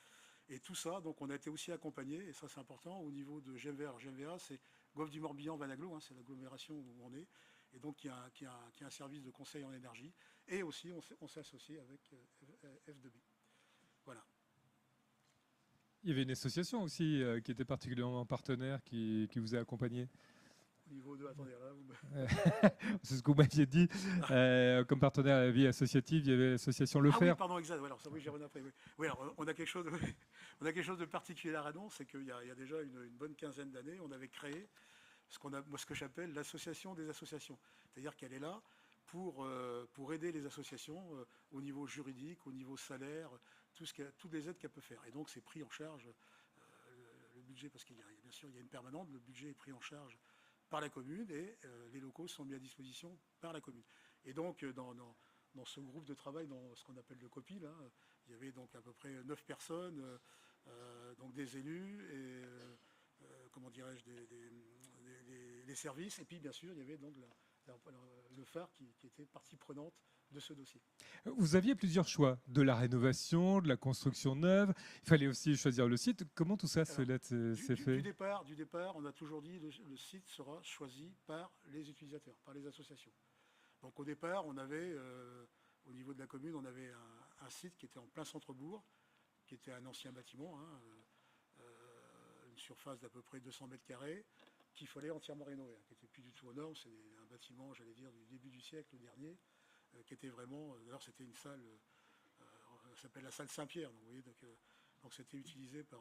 Speaker 4: Et tout ça, donc on a été aussi accompagné, et ça c'est important, au niveau de GMVA. Alors GMVA, c'est Golfe du Morbihan, Vanaglo, hein, c'est l'agglomération où on est, et donc qui a un service de conseil en énergie, et aussi on s'est associé avec F2B. Voilà.
Speaker 1: Il y avait une association aussi qui était particulièrement partenaire, qui vous a accompagné.
Speaker 4: Au niveau de... Attendez, là,
Speaker 1: C'est ce que vous m'aviez dit. Comme partenaire à la vie associative, il y avait l'association Le
Speaker 4: Ah
Speaker 1: Fer.
Speaker 4: oui, pardon, exact. Alors, ça, oui, j'ai rien après. Oui. Oui, alors, on a quelque chose de particulier à Radon, c'est qu'il y a déjà une bonne quinzaine d'années, on avait créé ce que j'appelle l'association des associations. C'est-à-dire qu'elle est là pour aider les associations au niveau juridique, au niveau salaire, toutes les aides qu'elle peut faire. Et donc, c'est pris en charge, le budget, parce qu'il y a bien sûr, il y a une permanente, le budget est pris en charge par la commune et les locaux sont mis à disposition par la commune. Et donc, dans ce groupe de travail, dans ce qu'on appelle le COPI, là, il y avait donc à peu près 9 personnes, donc des élus et, comment dirais-je, des services. Et puis, bien sûr, il y avait donc le phare qui était partie prenante de ce dossier.
Speaker 1: Vous aviez plusieurs choix, de la rénovation, de la construction neuve. Il fallait aussi choisir le site. Comment tout ça s'est fait?
Speaker 4: Du départ, on a toujours dit que le site sera choisi par les utilisateurs, par les associations. Donc au départ, on avait, au niveau de la commune, on avait un site qui était en plein centre-bourg, qui était un ancien bâtiment, hein, une surface d'à peu près 200 mètres carrés, qu'il fallait entièrement rénover, hein, qui n'était plus du tout aux normes. C'est un bâtiment, j'allais dire, du début du siècle dernier, qui était vraiment... D'ailleurs, c'était une salle, ça s'appelle la salle Saint-Pierre. Donc, vous voyez, donc c'était utilisé par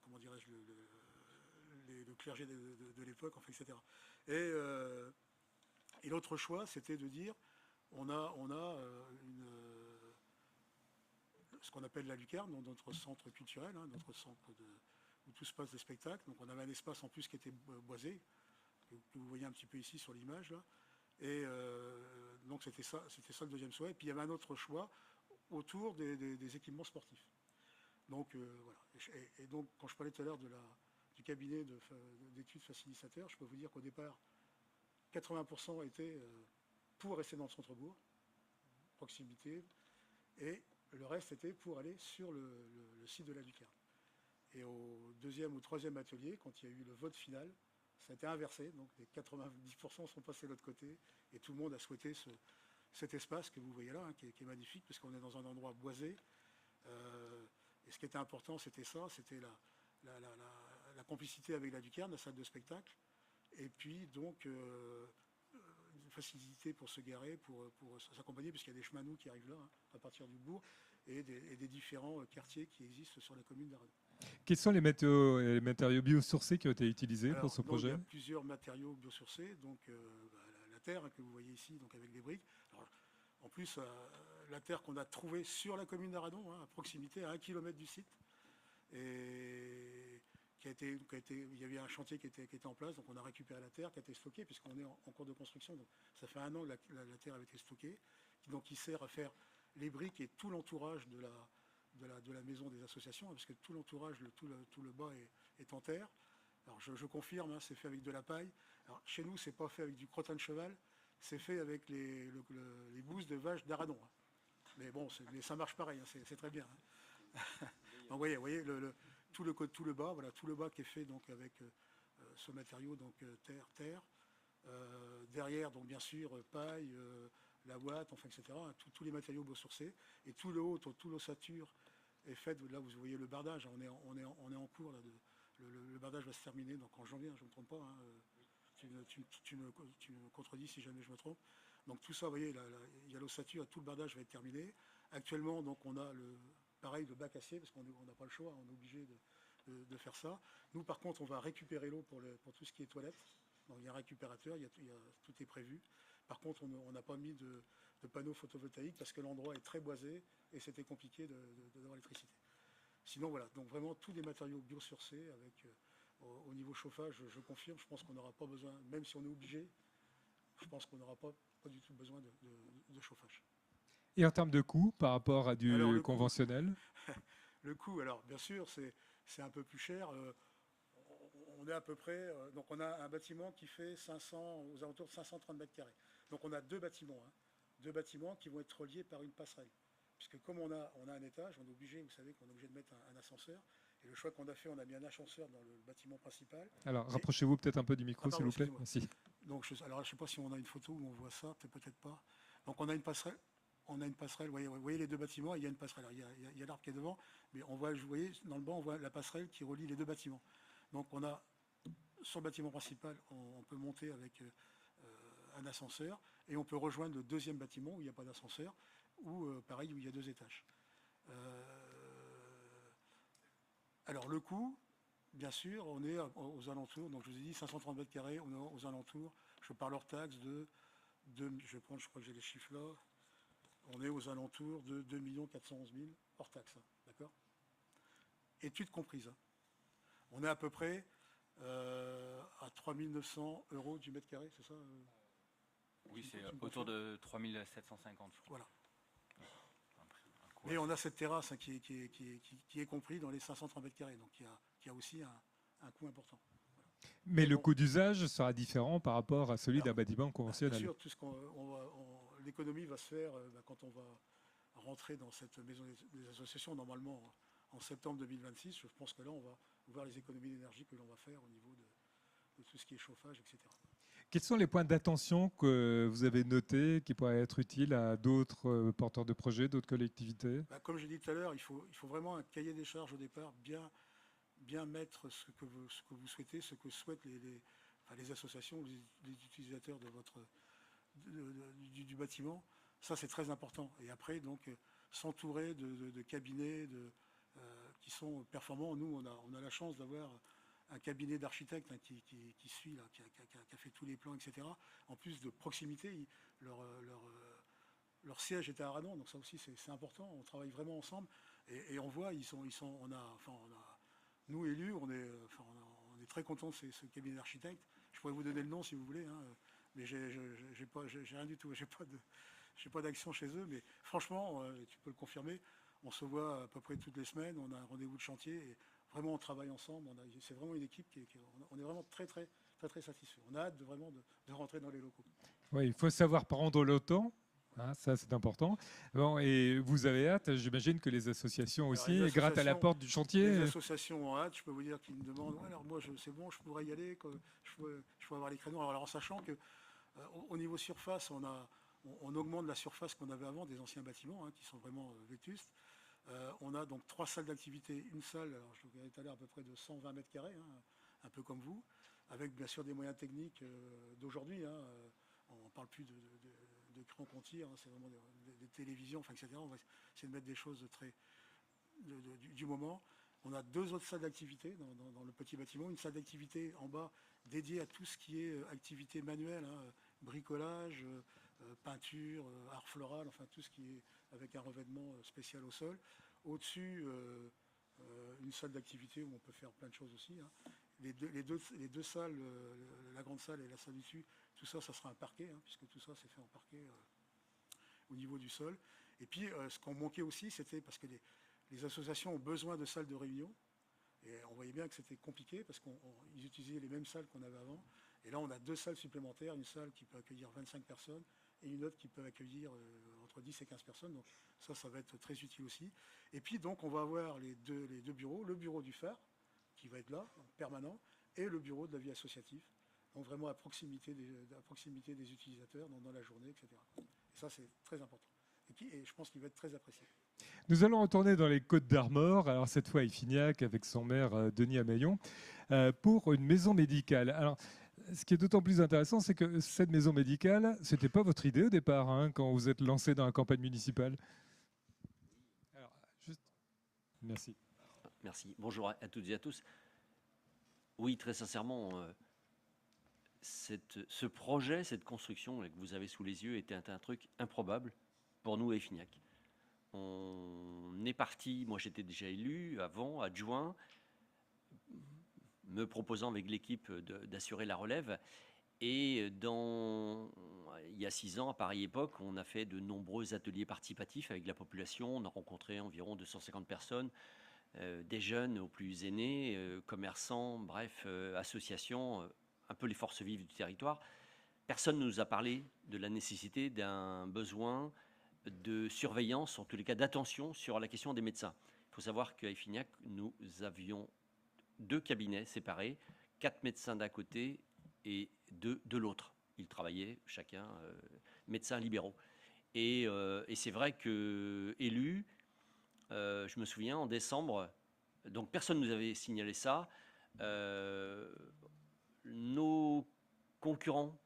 Speaker 4: comment dirais-je, le clergé de l'époque, enfin, etc. Et l'autre choix, c'était de dire, on a ce qu'on appelle la lucarne, donc notre centre culturel, hein, notre centre où tout se passe des spectacles. Donc on avait un espace en plus qui était boisé, que vous voyez un petit peu ici sur l'image là. Et donc c'était ça le deuxième choix. Et puis il y avait un autre choix autour des équipements sportifs. Donc voilà. Et donc quand je parlais tout à l'heure du cabinet d'études facilitateurs, je peux vous dire qu'au départ, 80% étaient pour rester dans le centre-bourg, proximité, et le reste était pour aller sur le site de la lucarne. Et au deuxième ou troisième atelier, quand il y a eu le vote final, ça a été inversé, donc les 90% sont passés de l'autre côté, et tout le monde a souhaité cet espace que vous voyez là, hein, qui est magnifique, puisqu'on est dans un endroit boisé. Et ce qui était important, c'était ça, c'était la complicité avec la lucarne, la salle de spectacle, et puis donc une facilité pour se garer, pour s'accompagner, puisqu'il y a des chemins qui arrivent là, hein, à partir du bourg, et des différents quartiers qui existent sur la commune d'Aradon.
Speaker 1: Quels sont les matériaux biosourcés qui ont été utilisés pour ce projet?
Speaker 4: Il y a plusieurs matériaux biosourcés, donc la terre, hein, que vous voyez ici, donc avec des briques. Alors, en plus, la terre qu'on a trouvée sur la commune d'Aradon, hein, à proximité, à 1 km du site, et il y avait un chantier qui était en place, donc on a récupéré la terre qui a été stockée, puisqu'on est en cours de construction, donc ça fait 1 an que la terre avait été stockée, donc qui sert à faire les briques et tout l'entourage de la maison des associations, parce que tout l'entourage, tout le bas est en terre. Alors je confirme, hein, c'est fait avec de la paille. Alors chez nous, c'est pas fait avec du crottin de cheval, c'est fait avec les bousses de vache d'Aradon. Hein. Mais bon, mais ça marche pareil, hein, c'est très bien. Hein. Donc vous voyez tout le bas, voilà, tout le bas qui est fait donc avec ce matériau, donc terre. Derrière, donc bien sûr, paille, la ouate, enfin, etc. Tous les matériaux biosourcés. Et tout le haut, tout l'ossature est fait. Là, vous voyez le bardage. On est en cours. Là, le bardage va se terminer donc en janvier, hein, je ne me trompe pas. Hein, tu me contredis si jamais je me trompe. Donc tout ça, vous voyez, il y a l'ossature, tout le bardage va être terminé. Actuellement, donc on a pareil, le bac acier, parce qu'on n'a pas le choix, on est obligé de faire ça. Nous, par contre, on va récupérer l'eau pour tout ce qui est toilette. Donc il y a un récupérateur, tout est prévu. Par contre, on n'a pas mis de panneaux photovoltaïques parce que l'endroit est très boisé et c'était compliqué d'avoir l'électricité. Sinon, voilà, donc vraiment tous les matériaux biosourcés avec au niveau chauffage, je confirme, je pense qu'on n'aura pas besoin, même si on est obligé, je pense qu'on n'aura pas du tout besoin de chauffage.
Speaker 1: Et en termes de coût par rapport à du conventionnel?
Speaker 4: Le coût, alors bien sûr, c'est un peu plus cher. On est à peu près, donc on a un bâtiment qui fait aux alentours de 530 mètres carrés. Donc on a deux bâtiments, hein, 2 bâtiments qui vont être reliés par une passerelle. Puisque comme on a un étage, on est obligé, vous savez qu'on est obligé de mettre un ascenseur. Et le choix qu'on a fait, on a mis un ascenseur dans le bâtiment principal.
Speaker 1: Alors, rapprochez-vous peut-être un peu du micro,
Speaker 4: Ah,
Speaker 1: s'il
Speaker 4: pardon,
Speaker 1: vous plaît.
Speaker 4: excusez-moi.
Speaker 1: Merci.
Speaker 4: Donc, alors, je ne sais pas si on a une photo où on voit ça, peut-être pas. Donc, on a une passerelle. Vous voyez les 2 bâtiments, il y a une passerelle. Alors, il y a l'arbre qui est devant, mais vous voyez, dans le banc, on voit la passerelle qui relie les 2 bâtiments. Donc, on a, sur le bâtiment principal, on peut monter avec un ascenseur, et on peut rejoindre le 2e bâtiment où il n'y a pas d'ascenseur, ou pareil, où il y a 2 étages. Alors, le coût, bien sûr, on est aux alentours, donc je vous ai dit 530 mètres carrés, on est aux alentours, je parle hors taxe je crois que j'ai les chiffres là, on est aux alentours de 2 411 000 hors taxe, hein, d'accord? Études comprises. Hein. On est à peu près à 3 900 € du mètre carré, c'est ça
Speaker 5: Oui, c'est autour de 3 750, je crois.
Speaker 4: Voilà. Mais on a cette terrasse hein, qui est compris dans les 530 mètres carrés, donc il y a aussi un coût important. Voilà.
Speaker 1: Mais le coût d'usage sera différent par rapport à celui d'un bâtiment conventionnel.
Speaker 4: Bien sûr, l'économie va se faire quand on va rentrer dans cette maison des associations, normalement en septembre 2026. Je pense que là, on va voir les économies d'énergie que l'on va faire au niveau de tout ce qui est chauffage, etc.
Speaker 1: Quels sont les points d'attention que vous avez notés qui pourraient être utiles à d'autres porteurs de projets, d'autres collectivités?
Speaker 4: Comme je l'ai dit tout à l'heure, il faut vraiment un cahier des charges au départ, bien mettre ce que vous souhaitez, ce que souhaitent les associations, les utilisateurs du bâtiment. Ça, c'est très important. Et après, donc, s'entourer de cabinets qui sont performants. Nous, on a la chance d'avoir un cabinet d'architectes hein, qui suit, là, qui a fait tous les plans, etc. En plus de proximité, leur siège était à Radon, donc ça aussi c'est important. On travaille vraiment ensemble et on voit, nous élus, on est très contents de ce cabinet d'architectes. Je pourrais vous donner le nom si vous voulez, hein, mais j'ai rien du tout, j'ai pas d'action chez eux, mais franchement, tu peux le confirmer. On se voit à peu près toutes les semaines, on a un rendez-vous de chantier et vraiment on travaille ensemble. C'est vraiment une équipe on est vraiment très satisfait. On a hâte de rentrer dans les locaux.
Speaker 1: Oui, il faut savoir prendre le temps. Hein, ça, c'est important. Bon, et vous avez hâte, j'imagine que les associations aussi, grattent à la porte du chantier.
Speaker 4: Les associations ont hâte, je peux vous dire qu'ils me demandent alors moi, c'est bon, je pourrais y aller, je peux avoir les créneaux. Alors en sachant que au niveau surface, on augmente la surface qu'on avait avant des anciens bâtiments hein, qui sont vraiment vétustes. On a donc 3 salles d'activité. Une salle, alors je vous disais tout à l'heure, à peu près de 120 mètres carrés, hein, un peu comme vous, avec bien sûr des moyens techniques d'aujourd'hui. Hein, on ne parle plus de crans qu'on tire, hein, c'est vraiment des télévisions, enfin, etc. On va essayer de mettre des choses du moment. On a 2 autres salles d'activité dans le petit bâtiment. Une salle d'activité en bas dédiée à tout ce qui est activité manuelle, hein, bricolage, peinture, art floral, enfin tout ce qui est avec un revêtement spécial au sol. Au-dessus, une salle d'activité où on peut faire plein de choses aussi. Hein. Les deux salles, la grande salle et la salle du dessus, tout ça, ça sera un parquet, hein, puisque tout ça c'est fait en parquet au niveau du sol. Et puis, ce qu'on manquait aussi, c'était parce que les associations ont besoin de salles de réunion. Et on voyait bien que c'était compliqué parce qu'ils utilisaient les mêmes salles qu'on avait avant. Et là, on a 2 salles supplémentaires, une salle qui peut accueillir 25 personnes et une autre qui peut accueillir entre 10 et 15 personnes. Donc ça va être très utile aussi. Et puis, donc, on va avoir les deux bureaux, le bureau du phare, qui va être là, permanent, et le bureau de la vie associative. Donc vraiment à proximité des utilisateurs dans la journée, etc. Et ça, c'est très important. Et je pense qu'il va être très apprécié.
Speaker 1: Nous allons retourner dans les Côtes d'Armor, alors cette fois à Iffignac avec son maire Denis Amaillon, pour une maison médicale. Alors, ce qui est d'autant plus intéressant, c'est que cette maison médicale, ce n'était pas votre idée au départ, hein, quand vous êtes lancé dans la campagne municipale. Alors, juste... Merci.
Speaker 6: Merci. Bonjour à toutes et à tous. Oui, très sincèrement, ce projet, cette construction que vous avez sous les yeux était un truc improbable pour nous à Iffignac. On est parti, moi j'étais déjà élu avant, adjoint, me proposant avec l'équipe d'assurer la relève. Et il y a 6 ans, à pareille époque, on a fait de nombreux ateliers participatifs avec la population. On a rencontré environ 250 personnes, des jeunes aux plus aînés, commerçants, bref, associations, un peu les forces vives du territoire. personne ne nous a parlé de la nécessité d'un besoin de surveillance, en tous les cas d'attention sur la question des médecins. Il faut savoir qu'à Effignac, nous avions 2 cabinets séparés, 4 médecins d'un côté et 2 de l'autre. Ils travaillaient chacun médecins libéraux. Et c'est vrai que élus, je me souviens en décembre, donc personne ne nous avait signalé ça. Nos concurrents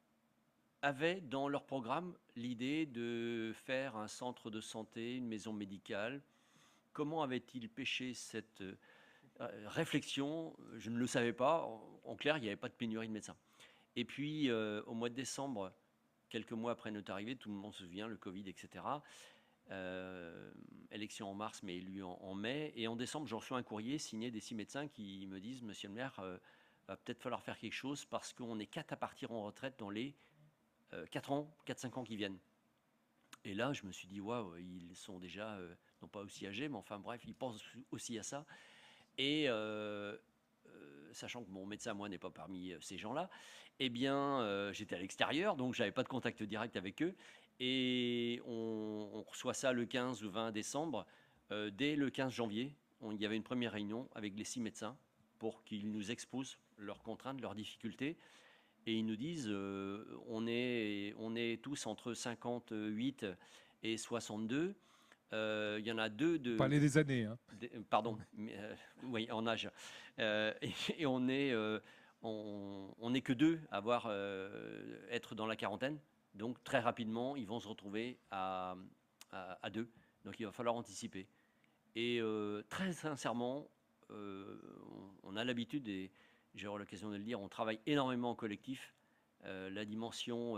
Speaker 6: avaient dans leur programme l'idée de faire un centre de santé, une maison médicale. Comment avait-il pêché cette réflexion? Je ne le savais pas. En clair, il n'y avait pas de pénurie de médecins. Et puis, au mois de décembre, quelques mois après notre arrivée, tout le monde se souvient, le Covid, etc. Élection en mars, mais élu en mai. Et en décembre, je reçois un courrier signé des 6 médecins qui me disent « Monsieur le maire, va peut-être falloir faire quelque chose parce qu'on est 4 à partir en retraite dans les 4-5 ans qui viennent. » Et là, je me suis dit « Waouh, ils sont déjà, non pas aussi âgés, mais enfin bref, ils pensent aussi à ça. » Et sachant que mon médecin, moi, n'est pas parmi ces gens-là, eh bien, j'étais à l'extérieur, donc je n'avais pas de contact direct avec eux. Et on reçoit ça le 15 ou 20 décembre. Dès le 15 janvier, il y avait une première réunion avec les 6 médecins pour qu'ils nous exposent leurs contraintes, leurs difficultés. Et ils nous disent, on est tous entre 58 et 62. Il y en a 2 de...
Speaker 1: Parlez des années. Hein.
Speaker 6: Pardon, oui, en âge. Et on est que 2 à être dans la quarantaine. Donc très rapidement, ils vont se retrouver à 2. Donc il va falloir anticiper. Et très sincèrement, on a l'habitude, et j'aurai l'occasion de le dire, on travaille énormément en collectif. La dimension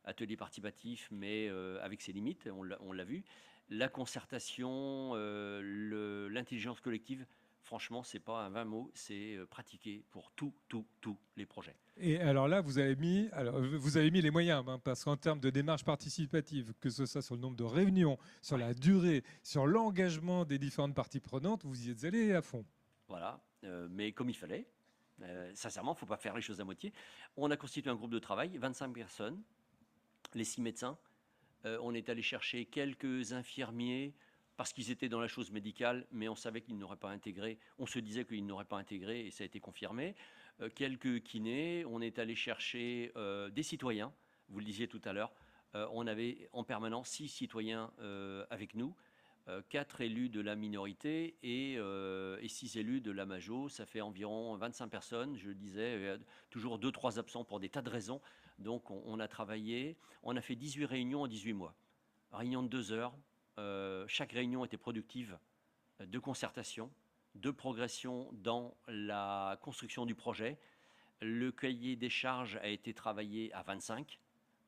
Speaker 6: atelier participatif, mais avec ses limites, on l'a vu. La concertation, l'intelligence collective, franchement, c'est pas un 20 mots, c'est pratiqué pour tous les projets.
Speaker 1: Et alors là, vous avez mis les moyens, hein, parce qu'en termes de démarche participative, que ce soit sur le nombre de réunions, sur la durée, sur l'engagement des différentes parties prenantes, vous y êtes allé à fond.
Speaker 6: Voilà, mais comme il fallait. Sincèrement, il ne faut pas faire les choses à moitié. On a constitué un groupe de travail, 25 personnes, les 6 médecins. On est allé chercher quelques infirmiers parce qu'ils étaient dans la chose médicale, mais on savait qu'ils n'auraient pas intégré. On se disait qu'ils n'auraient pas intégré et ça a été confirmé. Quelques kinés. On est allé chercher des citoyens. Vous le disiez tout à l'heure. On avait en permanence 6 citoyens avec nous. 4 élus de la minorité et 6 élus de la majo. Ça fait environ 25 personnes. Je disais, toujours 2-3 absents pour des tas de raisons. Donc on a travaillé. On a fait 18 réunions en 18 mois. Réunion de 2 heures. Chaque réunion était productive de concertation, de progression dans la construction du projet. Le cahier des charges a été travaillé à 25.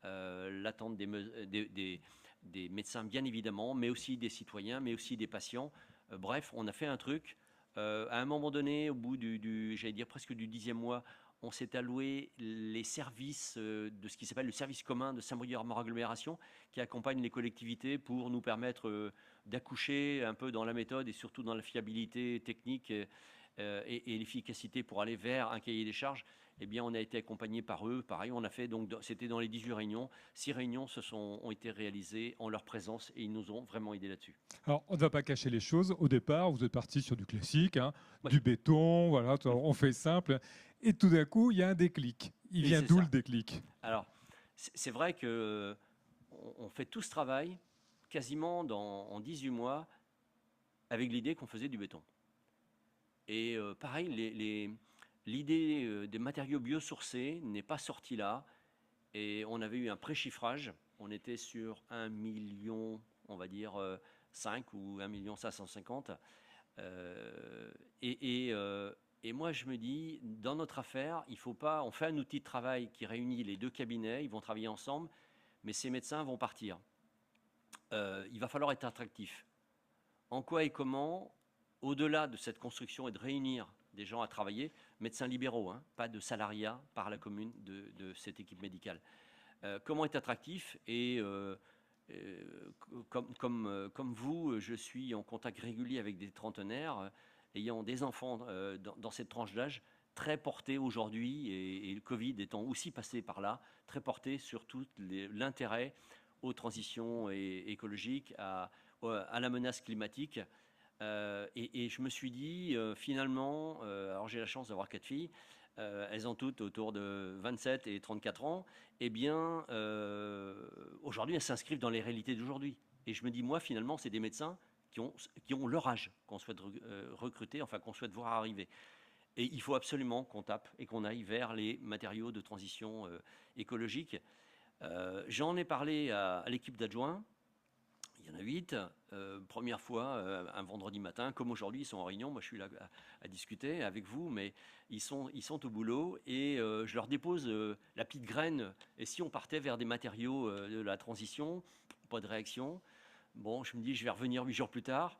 Speaker 6: L'attente des médecins, bien évidemment, mais aussi des citoyens, mais aussi des patients. Bref, on a fait un truc. À un moment donné, au bout j'allais dire presque du 10e mois, on s'est alloué les services de ce qui s'appelle le service commun de Saint-Brieuc-Armor-Agglomération, qui accompagne les collectivités pour nous permettre d'accoucher un peu dans la méthode et surtout dans la fiabilité technique et l'efficacité pour aller vers un cahier des charges. Eh bien, on a été accompagné par eux. Pareil, on a fait, donc, c'était dans les 18 réunions. 6 réunions ont été réalisées en leur présence et ils nous ont vraiment aidés là-dessus.
Speaker 1: Alors, on ne va pas cacher les choses. Au départ, vous êtes parti sur du classique, hein, du béton, voilà, on fait simple. Et tout d'un coup, il y a un déclic. Il vient d'où le déclic?
Speaker 6: Alors, c'est vrai qu'on fait tout ce travail quasiment en 18 mois avec l'idée qu'on faisait du béton. Et pareil, l'idée des matériaux biosourcés n'est pas sortie là. Et on avait eu un pré-chiffrage. On était sur 1 million, on va dire 5 ou 1 million 550. Et moi, je me dis, dans notre affaire, il faut pas. On fait un outil de travail qui réunit les 2 cabinets. Ils vont travailler ensemble, mais ces médecins vont partir. Il va falloir être attractif. En quoi et comment, au-delà de cette construction et de réunir des gens à travailler, médecins libéraux, hein, pas de salariat par la commune de cette équipe médicale. Comment être attractif? Et comme vous, je suis en contact régulier avec des trentenaires ayant des enfants dans cette tranche d'âge. très porté aujourd'hui, et le Covid étant aussi passé par là, très porté sur tout l'intérêt aux transitions écologiques, à la menace climatique. Et je me suis dit, finalement, alors j'ai la chance d'avoir 4 filles, elles ont toutes autour de 27 et 34 ans, eh bien, aujourd'hui, elles s'inscrivent dans les réalités d'aujourd'hui. Et je me dis, moi, finalement, c'est des médecins qui ont leur âge, qu'on souhaite recruter, enfin, qu'on souhaite voir arriver. Et il faut absolument qu'on tape et qu'on aille vers les matériaux de transition écologique. J'en ai parlé à l'équipe d'adjoints. Il y en a 8. Première fois, un vendredi matin, comme aujourd'hui, ils sont en réunion. Moi, je suis là à discuter avec vous, mais ils sont au boulot et je leur dépose la petite graine. Et si on partait vers des matériaux de la transition, pas de réaction. Bon, je me dis, je vais revenir 8 jours plus tard.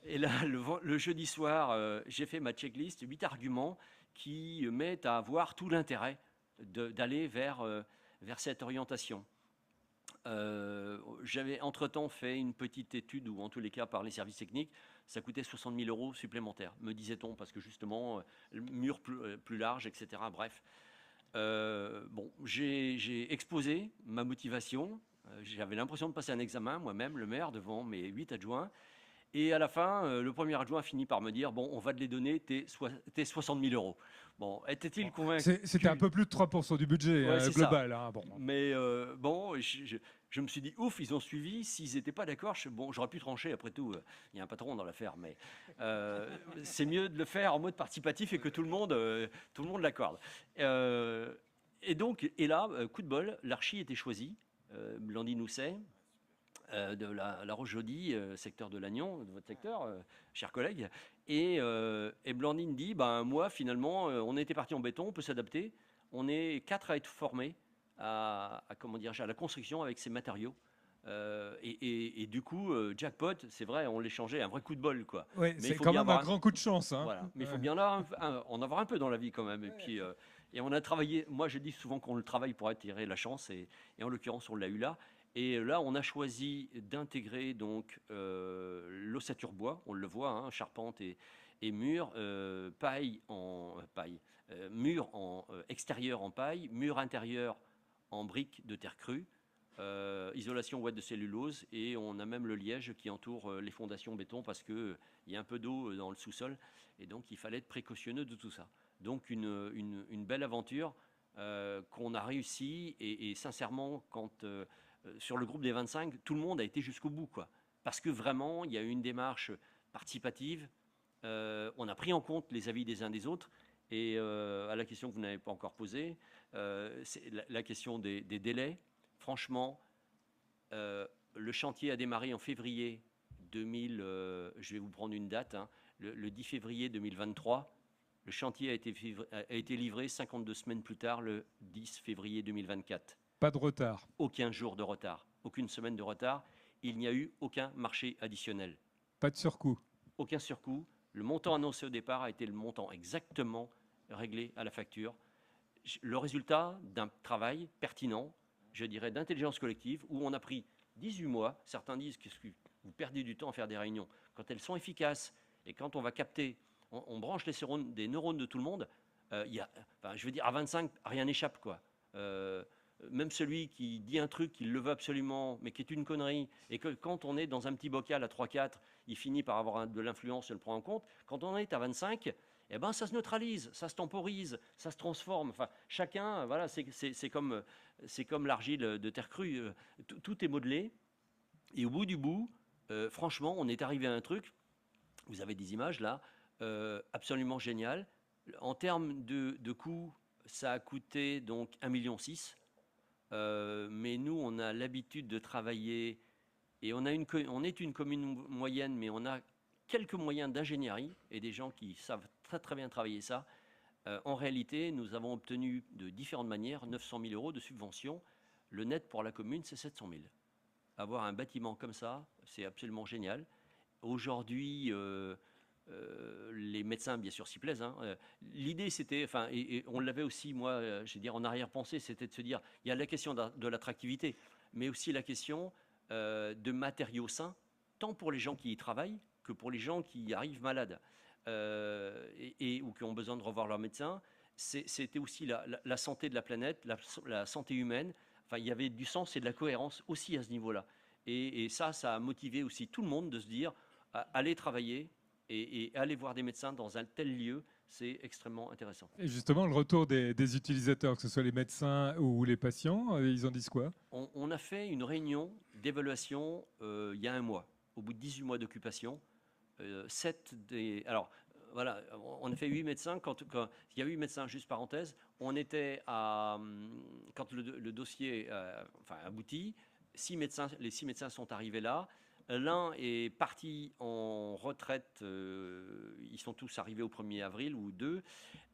Speaker 6: Et là, le jeudi soir, j'ai fait ma checklist, 8 arguments qui mettent à avoir tout l'intérêt d'aller vers cette orientation. J'avais entre-temps fait une petite étude, ou en tous les cas par les services techniques, ça coûtait 60 000 € supplémentaires, me disait-on, parce que justement, le mur plus large, etc. Bref. Bon, j'ai exposé ma motivation. J'avais l'impression de passer un examen, moi-même, le maire, devant mes 8 adjoints. Et à la fin, le premier adjoint a fini par me dire, bon, on va te les donner, tes 60 000 €. Bon, était-il convaincu?
Speaker 1: C'était un peu plus de 3% du budget global. Hein, bon.
Speaker 6: Mais bon, je me suis dit, ouf, ils ont suivi. S'ils n'étaient pas d'accord, bon, j'aurais pu trancher. Après tout, il y a un patron dans l'affaire, mais c'est mieux de le faire en mode participatif et que tout le monde l'accorde. Et donc, là, coup de bol, l'archi était choisi. Blandine Housset, de la Roche-Jaudy, secteur de Lannion, de votre secteur, chers collègues. Et Blandine dit, ben, moi, finalement, on était parti en béton, on peut s'adapter. On est 4 à être formés à la construction avec ces matériaux. Et du coup, jackpot, c'est vrai, on l'échangeait, un vrai coup de bol, quoi.
Speaker 1: Oui, c'est quand même un grand coup de chance. Hein.
Speaker 6: Voilà. Mais il faut bien en avoir un peu dans la vie quand même. Et puis, et on a travaillé, moi je dis souvent qu'on le travaille pour attirer la chance, et en l'occurrence, on l'a eu là. Et là, on a choisi d'intégrer donc l'ossature bois, on le voit, hein, charpente et mur, mur en extérieur en paille, mur intérieur en briques de terre crue, isolation ouate de cellulose, et on a même le liège qui entoure les fondations béton parce qu'il y a un peu d'eau dans le sous-sol, et donc il fallait être précautionneux de tout ça. Donc une belle aventure qu'on a réussi, et sincèrement, quand sur le groupe des 25, tout le monde a été jusqu'au bout, quoi. Parce que vraiment, il y a eu une démarche participative. On a pris en compte les avis des uns des autres. Et à la question que vous n'avez pas encore posée, c'est la question des délais. Franchement, le chantier a démarré en février 2000. Je vais vous prendre une date, hein, le 10 février 2023. Le chantier a été livré 52 semaines plus tard, le 10 février 2024.
Speaker 1: Pas de retard.
Speaker 6: Aucun jour de retard, aucune semaine de retard. Il n'y a eu aucun marché additionnel.
Speaker 1: Pas de surcoût.
Speaker 6: Aucun surcoût. Le montant annoncé au départ a été le montant exactement réglé à la facture. Le résultat d'un travail pertinent, je dirais d'intelligence collective, où on a pris 18 mois. Certains disent que vous perdez du temps à faire des réunions. Quand elles sont efficaces et quand on va capter, on branche des neurones de tout le monde, je veux dire, à 25, rien n'échappe, quoi. Même celui qui dit un truc qu'il le veut absolument, mais qui est une connerie, et que quand on est dans un petit bocal à 3-4, il finit par avoir de l'influence, se le prend en compte. Quand on est à 25, eh ben, ça se neutralise, ça se temporise, ça se transforme. Enfin, chacun, voilà, c'est comme l'argile de terre crue. Tout est modelé. Et au bout du bout, franchement, on est arrivé à un truc, vous avez des images là, absolument génial. En termes de coût, ça a coûté donc 1,6 million. Mais nous, on a l'habitude de travailler, et on est une commune moyenne, mais on a quelques moyens d'ingénierie et des gens qui savent très très bien travailler ça. En réalité, nous avons obtenu de différentes manières 900 000 € de subvention. Le net pour la commune, c'est 700 000. Avoir un bâtiment comme ça, c'est absolument génial. Aujourd'hui, les médecins, bien sûr, s'y plaisent. Hein. L'idée, c'était, et on l'avait aussi, moi, je veux dire, en arrière-pensée, c'était de se dire, il y a la question de l'attractivité, mais aussi la question de matériaux sains, tant pour les gens qui y travaillent que pour les gens qui arrivent malades ou qui ont besoin de revoir leur médecin. c'était aussi la santé de la planète, la santé humaine. Enfin, il y avait du sens et de la cohérence aussi à ce niveau-là. Et ça a motivé aussi tout le monde de se dire, aller travailler et aller voir des médecins dans un tel lieu, c'est extrêmement intéressant.
Speaker 1: Et justement, le retour des utilisateurs, que ce soit les médecins ou les patients, ils en disent quoi?
Speaker 6: On a fait une réunion d'évaluation il y a un mois. Au bout de 18 mois d'occupation, alors, voilà, on a fait 8 médecins. Quand il y a 8 médecins, juste parenthèse, on était quand le dossier abouti, les 6 médecins sont arrivés là. L'un est parti en retraite, ils sont tous arrivés au 1er avril ou 2.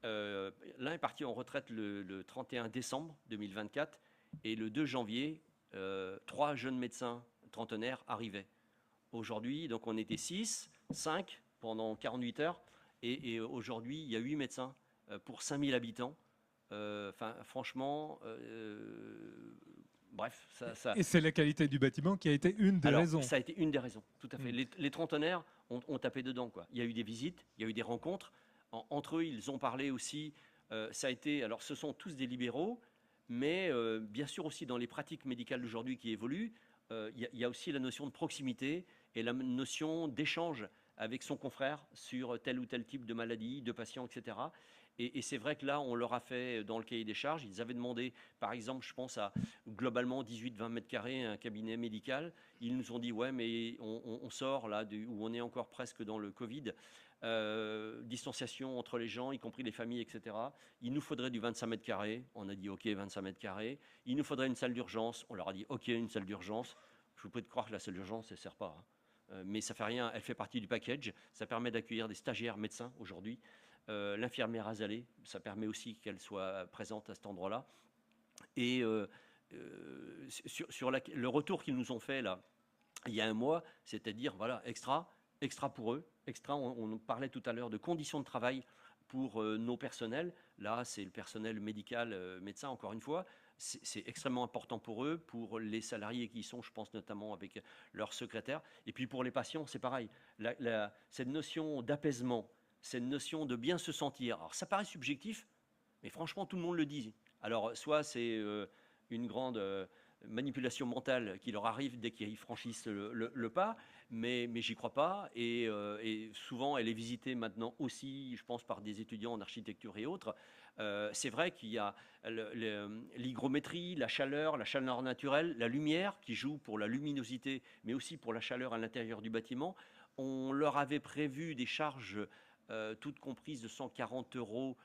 Speaker 6: L'un est parti en retraite le 31 décembre 2024 et le 2 janvier, 3 jeunes médecins trentenaires arrivaient. Aujourd'hui, donc on était 6, 5 pendant 48 heures et aujourd'hui, il y a 8 médecins pour 5000 habitants. Franchement, bref, ça.
Speaker 1: Et c'est la qualité du bâtiment qui a été une des raisons.
Speaker 6: Ça a été une des raisons, tout à fait. Les trentenaires ont tapé dedans, quoi. Il y a eu des visites, il y a eu des rencontres. Entre eux, ils ont parlé aussi. Ça a été. Alors, ce sont tous des libéraux, mais bien sûr aussi dans les pratiques médicales d'aujourd'hui qui évoluent, il y a aussi la notion de proximité et la notion d'échange avec son confrère sur tel ou tel type de maladie, de patient, etc. Et c'est vrai que là, on leur a fait dans le cahier des charges, ils avaient demandé, par exemple, je pense à globalement 18-20 mètres carrés, un cabinet médical. Ils nous ont dit, ouais, mais on sort là où on est encore presque dans le Covid, distanciation entre les gens, y compris les familles, etc. Il nous faudrait du 25 mètres carrés. On a dit, OK, 25 mètres carrés. Il nous faudrait une salle d'urgence. On leur a dit, OK, une salle d'urgence. Je vous prie de croire que la salle d'urgence, elle ne sert pas. Mais ça fait rien, elle fait partie du package. Ça permet d'accueillir des stagiaires médecins aujourd'hui. L'infirmière Azalée, ça permet aussi qu'elle soit présente à cet endroit-là. Et sur le retour qu'ils nous ont fait là, il y a un mois, c'est-à-dire voilà, extra pour eux, on parlait tout à l'heure de conditions de travail pour nos personnels. Là, c'est le personnel médical, médecin, encore une fois. C'est extrêmement important pour eux, pour les salariés qui y sont, je pense notamment avec leurs secrétaires. Et puis pour les patients, c'est pareil. Cette notion d'apaisement, cette notion de bien se sentir. Alors ça paraît subjectif, mais franchement tout le monde le dit. Alors soit c'est une grande manipulation mentale qui leur arrive dès qu'ils franchissent le pas, mais j'y crois pas. Et souvent elle est visitée maintenant aussi, je pense, par des étudiants en architecture et autres. C'est vrai qu'il y a l'hygrométrie, la chaleur naturelle, la lumière qui joue pour la luminosité, mais aussi pour la chaleur à l'intérieur du bâtiment. On leur avait prévu des charges toutes comprises de 140 €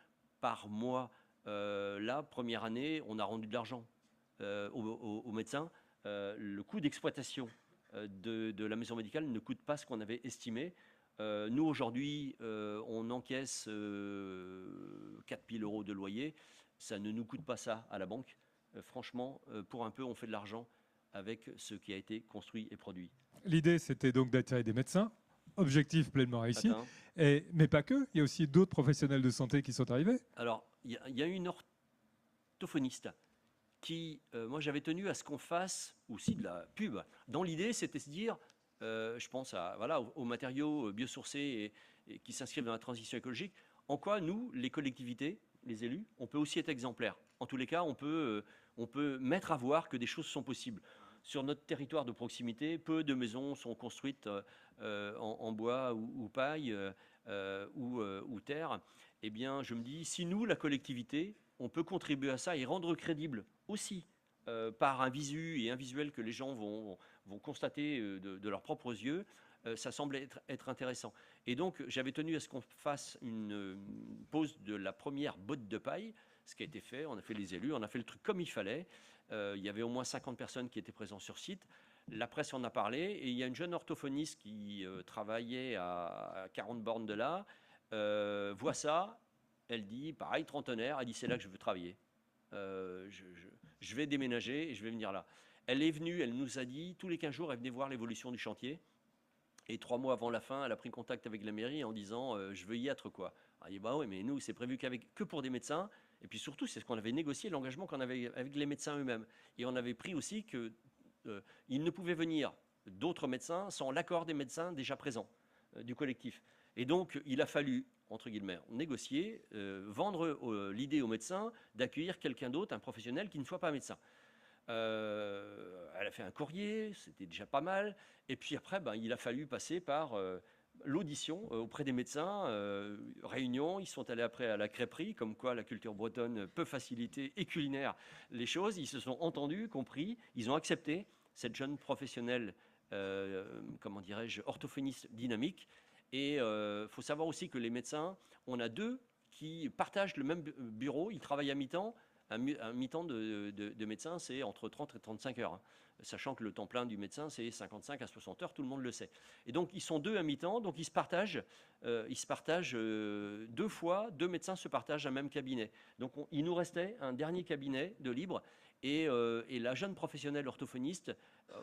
Speaker 6: par mois. Là, première année, on a rendu de l'argent aux médecins. Le coût d'exploitation de la maison médicale ne coûte pas ce qu'on avait estimé. Nous, aujourd'hui, on encaisse 4 000 € de loyer. Ça ne nous coûte pas ça à la banque. Franchement, pour un peu, on fait de l'argent avec ce qui a été construit et produit.
Speaker 1: L'idée, c'était donc d'attirer des médecins. Objectif pleinement réussi. Mais pas que, il y a aussi d'autres professionnels de santé qui sont arrivés.
Speaker 6: Alors, il y a une orthophoniste qui, moi j'avais tenu à ce qu'on fasse aussi de la pub. Dans l'idée, c'était se dire, je pense aux matériaux biosourcés et qui s'inscrivent dans la transition écologique, en quoi nous, les collectivités, les élus, on peut aussi être exemplaires. En tous les cas, on peut mettre à voir que des choses sont possibles. Sur notre territoire de proximité, peu de maisons sont construites en bois ou paille ou terre. Eh bien, je me dis, si nous, la collectivité, on peut contribuer à ça et rendre crédible aussi par un visu et un visuel que les gens vont constater de leurs propres yeux, ça semble être intéressant. Et donc, j'avais tenu à ce qu'on fasse une pose de la première botte de paille, ce qui a été fait. On a fait les élus, on a fait le truc comme il fallait. Il y avait au moins 50 personnes qui étaient présentes sur site. La presse en a parlé et il y a une jeune orthophoniste qui travaillait à 40 bornes de là, voit ça, elle dit, pareil, trentenaire, elle dit c'est là que je veux travailler. Je vais déménager et je vais venir là. Elle est venue, elle nous a dit, tous les 15 jours, elle venait voir l'évolution du chantier. Et 3 mois avant la fin, elle a pris contact avec la mairie en disant je veux y être, quoi. Elle dit bah oui, mais nous, c'est prévu que pour des médecins. Et puis surtout, c'est ce qu'on avait négocié, l'engagement qu'on avait avec les médecins eux-mêmes. Et on avait pris aussi qu'il ne pouvait venir d'autres médecins sans l'accord des médecins déjà présents du collectif. Et donc, il a fallu, entre guillemets, négocier, vendre l'idée aux médecins d'accueillir quelqu'un d'autre, un professionnel qui ne soit pas médecin. Elle a fait un courrier, c'était déjà pas mal. Et puis après, il a fallu passer par l'audition auprès des médecins, réunion. Ils sont allés après à la crêperie, comme quoi la culture bretonne peut faciliter et culinaire les choses. Ils se sont entendus, compris, ils ont accepté cette jeune professionnelle, comment dirais-je, orthophoniste dynamique. Et il faut savoir aussi que les médecins, on a 2 qui partagent le même bureau, ils travaillent à mi-temps. Un mi-temps de médecin, c'est entre 30 et 35 heures, hein, sachant que le temps plein du médecin, c'est 55 à 60 heures, tout le monde le sait. Et donc, ils sont 2 à mi-temps, donc ils se partagent 2 fois, 2 médecins se partagent un même cabinet. Donc, il nous restait un dernier cabinet de libre, et la jeune professionnelle orthophoniste,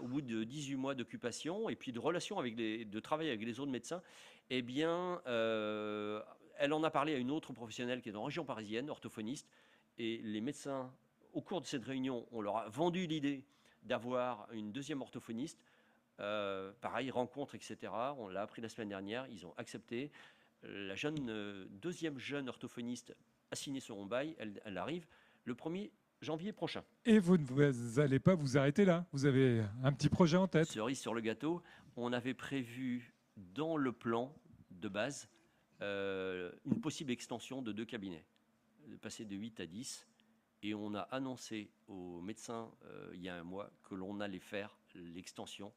Speaker 6: au bout de 18 mois d'occupation, et puis de relation de travail avec les autres médecins, eh bien, elle en a parlé à une autre professionnelle qui est en région parisienne, orthophoniste. Et les médecins, au cours de cette réunion, on leur a vendu l'idée d'avoir une deuxième orthophoniste. Pareil, rencontre, etc. On l'a appris la semaine dernière, ils ont accepté. La deuxième jeune orthophoniste a signé son bail, elle arrive le 1er janvier prochain.
Speaker 1: Et vous n'allez pas vous arrêter là, vous avez un petit projet en tête.
Speaker 6: Cerise sur le gâteau, on avait prévu dans le plan de base une possible extension de 2 cabinets, de passer de 8 à 10. Et on a annoncé aux médecins il y a un mois que l'on allait faire l'extension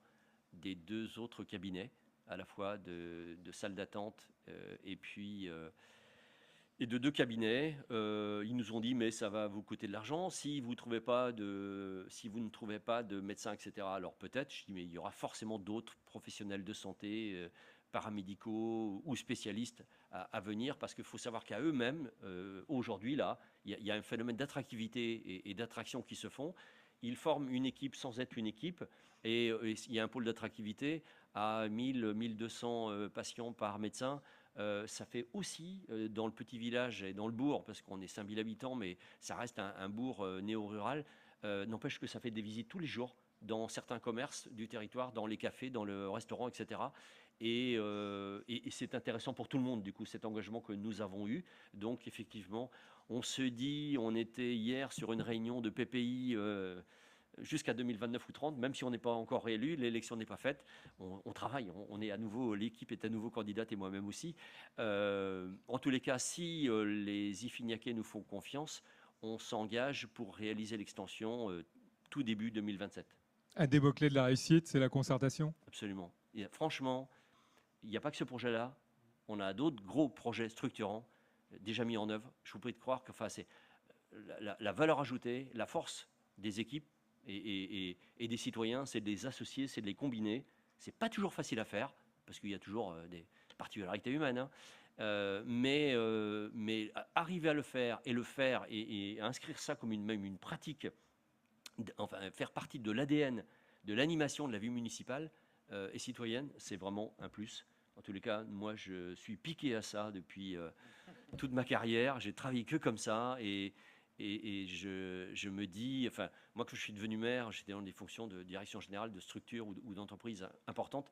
Speaker 6: des 2 autres cabinets, à la fois de salles d'attente et puis et de 2 cabinets. Ils nous ont dit mais ça va vous coûter de l'argent si vous ne trouvez pas de médecins, etc. Alors peut-être, je dis mais il y aura forcément d'autres professionnels de santé, paramédicaux ou spécialistes à venir, parce qu'il faut savoir qu'à eux-mêmes, aujourd'hui, là, il y a un phénomène d'attractivité et d'attraction qui se font. Ils forment une équipe sans être une équipe, et il y a un pôle d'attractivité à 1000-1200 patients par médecin. Ça fait aussi, dans le petit village et dans le bourg, parce qu'on est 5000 habitants, mais ça reste un bourg néo-rural, n'empêche que ça fait des visites tous les jours dans certains commerces du territoire, dans les cafés, dans le restaurant, etc. Et c'est intéressant pour tout le monde, du coup, cet engagement que nous avons eu. Donc, effectivement, on se dit, on était hier sur une réunion de PPI jusqu'à 2029 ou 30, même si on n'est pas encore réélu, l'élection n'est pas faite, on travaille, on est à nouveau, l'équipe est à nouveau candidate et moi-même aussi. En tous les cas, si les Ifignacais nous font confiance, on s'engage pour réaliser l'extension tout début 2027.
Speaker 1: Un des mots-clés de la réussite, c'est la concertation.
Speaker 6: Absolument. Et franchement, il n'y a pas que ce projet-là. On a d'autres gros projets structurants déjà mis en œuvre. Je vous prie de croire que c'est la valeur ajoutée, la force des équipes et des citoyens, c'est de les associer, c'est de les combiner. C'est pas toujours facile à faire parce qu'il y a toujours des particularités humaines. Hein. Mais arriver à le faire et inscrire ça comme même une pratique, enfin faire partie de l'ADN, de l'animation de la vie municipale et citoyenne, c'est vraiment un plus. En tous les cas, moi, je suis piqué à ça depuis toute ma carrière. J'ai travaillé que comme ça et je me dis, enfin, moi, quand je suis devenu maire, j'étais dans des fonctions de direction générale de structure ou d'entreprise importante.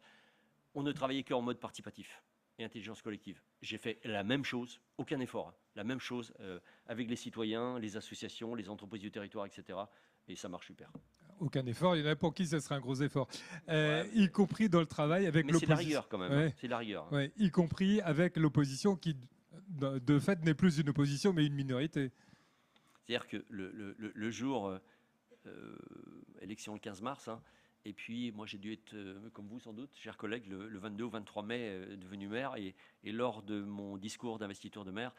Speaker 6: On ne travaillait qu'en mode participatif et intelligence collective. J'ai fait la même chose, aucun effort, hein, la même chose avec les citoyens, les associations, les entreprises du territoire, etc. Et ça marche super.
Speaker 1: Aucun effort, il y en a pour qui ce serait un gros effort,
Speaker 6: Ouais.
Speaker 1: y compris dans le travail avec
Speaker 6: Mais
Speaker 1: l'opposition.
Speaker 6: c'est la rigueur quand même,
Speaker 1: Ouais.
Speaker 6: hein, c'est la rigueur. Hein.
Speaker 1: Ouais, y compris avec l'opposition qui, de fait, n'est plus une opposition mais une minorité.
Speaker 6: C'est-à-dire que le jour, élection le 15 mars, hein, et puis moi j'ai dû être, comme vous sans doute, chers collègues, le 22 ou 23 mai devenu maire, et lors de mon discours d'investiture de maire,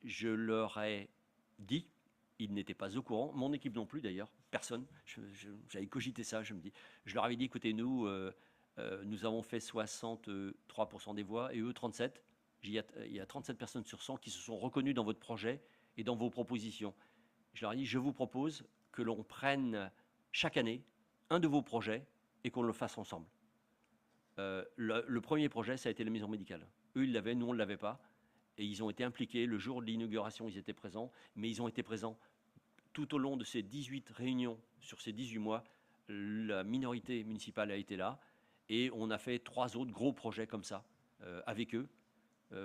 Speaker 6: je leur ai dit, ils n'étaient pas au courant, mon équipe non plus d'ailleurs, personne, j'avais cogité ça, je leur avais dit, écoutez, nous avons fait 63% des voix, et eux 37, il y a 37 personnes sur 100 qui se sont reconnues dans votre projet et dans vos propositions. Je leur ai dit, je vous propose que l'on prenne chaque année un de vos projets et qu'on le fasse ensemble. Le premier projet, ça a été la maison médicale. Eux, ils l'avaient, nous, on ne l'avait pas. Et ils ont été impliqués. Le jour de l'inauguration, ils étaient présents. Mais ils ont été présents tout au long de ces 18 réunions, sur ces 18 mois. La minorité municipale a été là. Et on a fait 3 autres gros projets comme ça avec eux.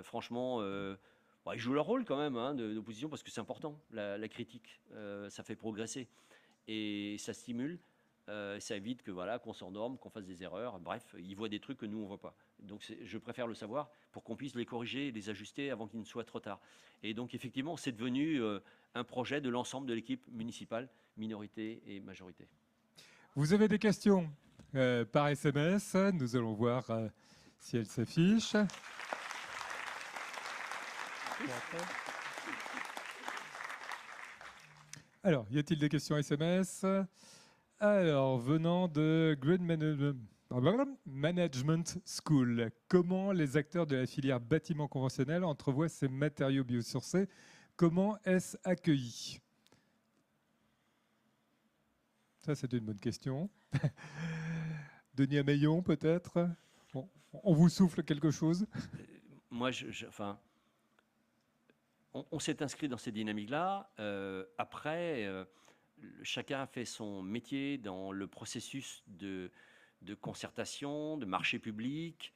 Speaker 6: Franchement, ils jouent leur rôle quand même hein, d'opposition parce que c'est important, la critique. Ça fait progresser et ça stimule. Ça évite que voilà qu'on s'endorme, qu'on fasse des erreurs. Bref, ils voient des trucs que nous on voit pas. Donc je préfère le savoir pour qu'on puisse les corriger et les ajuster avant qu'il ne soit trop tard. Et donc effectivement, c'est devenu un projet de l'ensemble de l'équipe municipale, minorité et majorité.
Speaker 1: Vous avez des questions par SMS. Nous allons voir si elles s'affichent. Alors, y a-t-il des questions SMS? Alors, venant de Green Management School, comment les acteurs de la filière bâtiment conventionnel entrevoient ces matériaux biosourcés? Comment est-ce accueilli? Ça, c'est une bonne question. Denis Ameillon, peut-être? Bon, on vous souffle quelque chose?
Speaker 6: Moi, on s'est inscrit dans ces dynamiques-là. Après, chacun a fait son métier dans le processus de concertation, de marché public.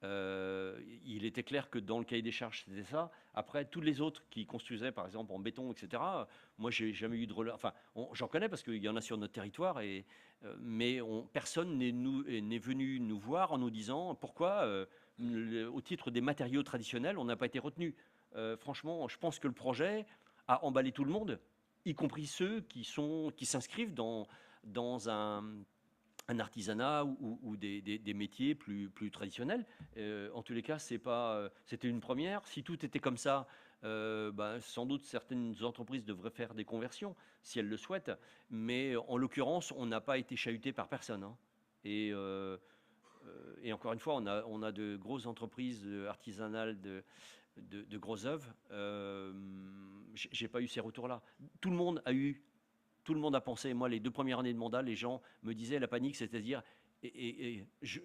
Speaker 6: Il était clair que dans le cahier des charges, c'était ça. Après, tous les autres qui construisaient, par exemple, en béton, etc., moi, j'ai jamais eu de relais. Enfin, j'en connais parce qu'il y en a sur notre territoire, mais personne n'est venu nous voir en nous disant pourquoi, au titre des matériaux traditionnels, on n'a pas été retenu. Franchement, je pense que le projet a emballé tout le monde, y compris ceux qui s'inscrivent dans un artisanat ou des métiers plus traditionnels. En tous les cas, c'était une première. Si tout était comme ça, sans doute certaines entreprises devraient faire des conversions si elles le souhaitent. Mais en l'occurrence, on n'a pas été chahuté par personne. Hein. Et encore une fois, on a de grosses entreprises artisanales de grosses œuvres. J'ai pas eu ces retours-là. Tout le monde a pensé. Moi, les 2 premières années de mandat, les gens me disaient la panique, c'est-à-dire, monsieur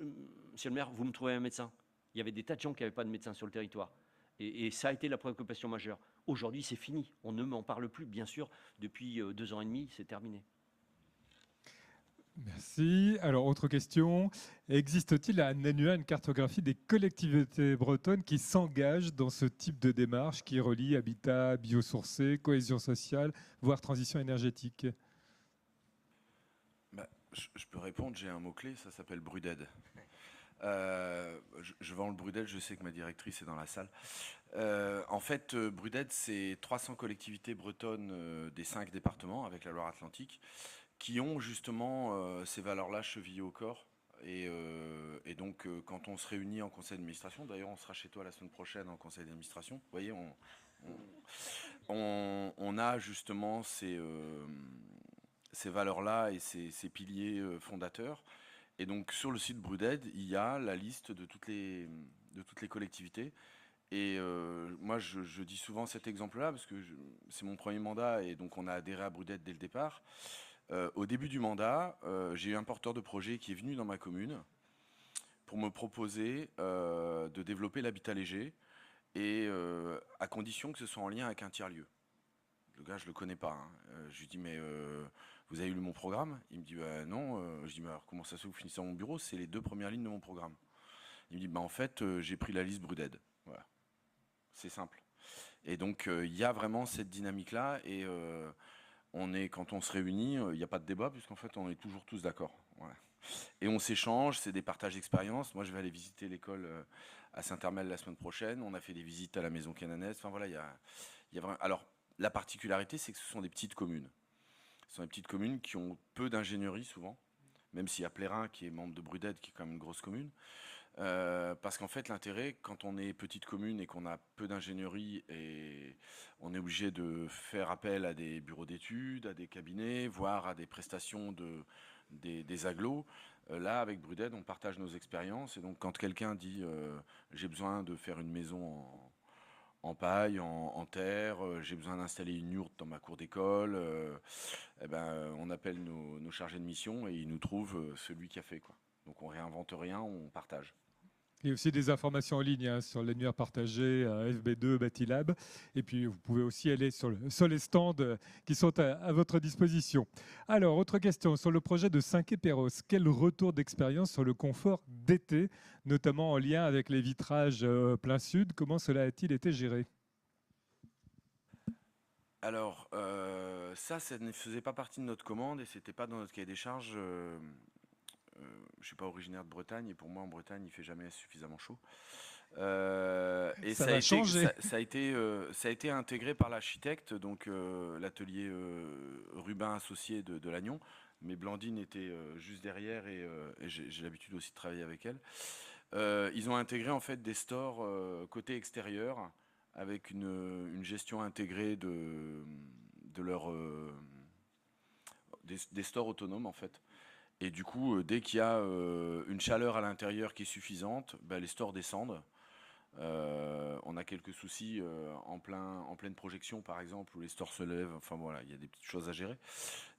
Speaker 6: le maire, vous me trouvez un médecin. Il y avait des tas de gens qui n'avaient pas de médecin sur le territoire. Et ça a été la préoccupation majeure. Aujourd'hui, c'est fini. On ne m'en parle plus, bien sûr. Depuis 2 ans et demi, c'est terminé.
Speaker 1: Merci. Alors, autre question. Existe-t-il à Nanua une cartographie des collectivités bretonnes qui s'engagent dans ce type de démarche qui relie habitat biosourcé, cohésion sociale, voire transition énergétique?
Speaker 3: Je peux répondre, j'ai un mot-clé, ça s'appelle Bruded. Je vends le Bruded, je sais que ma directrice est dans la salle. En fait, Bruded, c'est 300 collectivités bretonnes des 5 départements avec la Loire-Atlantique qui ont justement ces valeurs-là chevillées au corps. Et donc, quand on se réunit en conseil d'administration, d'ailleurs, on sera chez toi la semaine prochaine en conseil d'administration, vous voyez, on a justement ces valeurs-là et ces piliers fondateurs. Et donc, sur le site Bruded, il y a la liste de toutes les collectivités. Et moi, je dis souvent cet exemple-là parce que c'est mon premier mandat et donc on a adhéré à Bruded dès le départ. Au début du mandat, j'ai eu un porteur de projet qui est venu dans ma commune pour me proposer de développer l'habitat léger et à condition que ce soit en lien avec un tiers-lieu. Le gars, je ne le connais pas. Hein. Je lui dis, mais vous avez lu mon programme? Il me dit, non. Je dis, mais alors comment ça se fait, vous finissez dans mon bureau? C'est les 2 premières lignes de mon programme. Il me dit, en fait, j'ai pris la liste Bruded. Voilà. C'est simple. Et donc, il y a vraiment cette dynamique-là et quand on se réunit, il n'y a pas de débat puisqu'en fait, on est toujours tous d'accord. Voilà. Et on s'échange, c'est des partages d'expériences. Moi, je vais aller visiter l'école à Saint-Hermel la semaine prochaine. On a fait des visites à la maison cananaise. Enfin voilà, il y a vraiment... Alors, la particularité, c'est que ce sont des petites communes. Ce sont des petites communes qui ont peu d'ingénierie souvent, même s'il y a Plérin qui est membre de Bruded, qui est quand même une grosse commune. Parce qu'en fait, l'intérêt, quand on est petite commune et qu'on a peu d'ingénierie, et on est obligé de faire appel à des bureaux d'études, à des cabinets, voire à des prestations des agglos. Là, avec Bruded, on partage nos expériences. Et donc, quand quelqu'un dit j'ai besoin de faire une maison en paille, en terre, j'ai besoin d'installer une yourte dans ma cour d'école, on appelle nos chargés de mission et ils nous trouvent celui qui a fait, quoi. Donc on réinvente rien, on partage.
Speaker 1: Il y a aussi des informations en ligne hein, sur l'annuaire partagé FB2 Batilab. Et puis, vous pouvez aussi aller sur les stands qui sont à votre disposition. Alors, autre question sur le projet de Saint-Quay-Perros. Quel retour d'expérience sur le confort d'été, notamment en lien avec les vitrages plein sud? Comment cela a-t-il été géré?
Speaker 3: Alors, ça ne faisait pas partie de notre commande et c'était pas dans notre cahier des charges. Je suis pas originaire de Bretagne et pour moi en Bretagne il fait jamais suffisamment chaud. Et
Speaker 1: Ça va changer.
Speaker 3: ça a été intégré par l'architecte, donc l'atelier Rubin Associé de Lannion. Mais Blandine était juste derrière et j'ai l'habitude aussi de travailler avec elle. Ils ont intégré en fait des stores côté extérieur avec une gestion intégrée de leur des stores autonomes en fait. Et du coup, dès qu'il y a une chaleur à l'intérieur qui est suffisante, bah, les stores descendent. On a quelques soucis en pleine projection, par exemple, où les stores se lèvent. Enfin voilà, il y a des petites choses à gérer.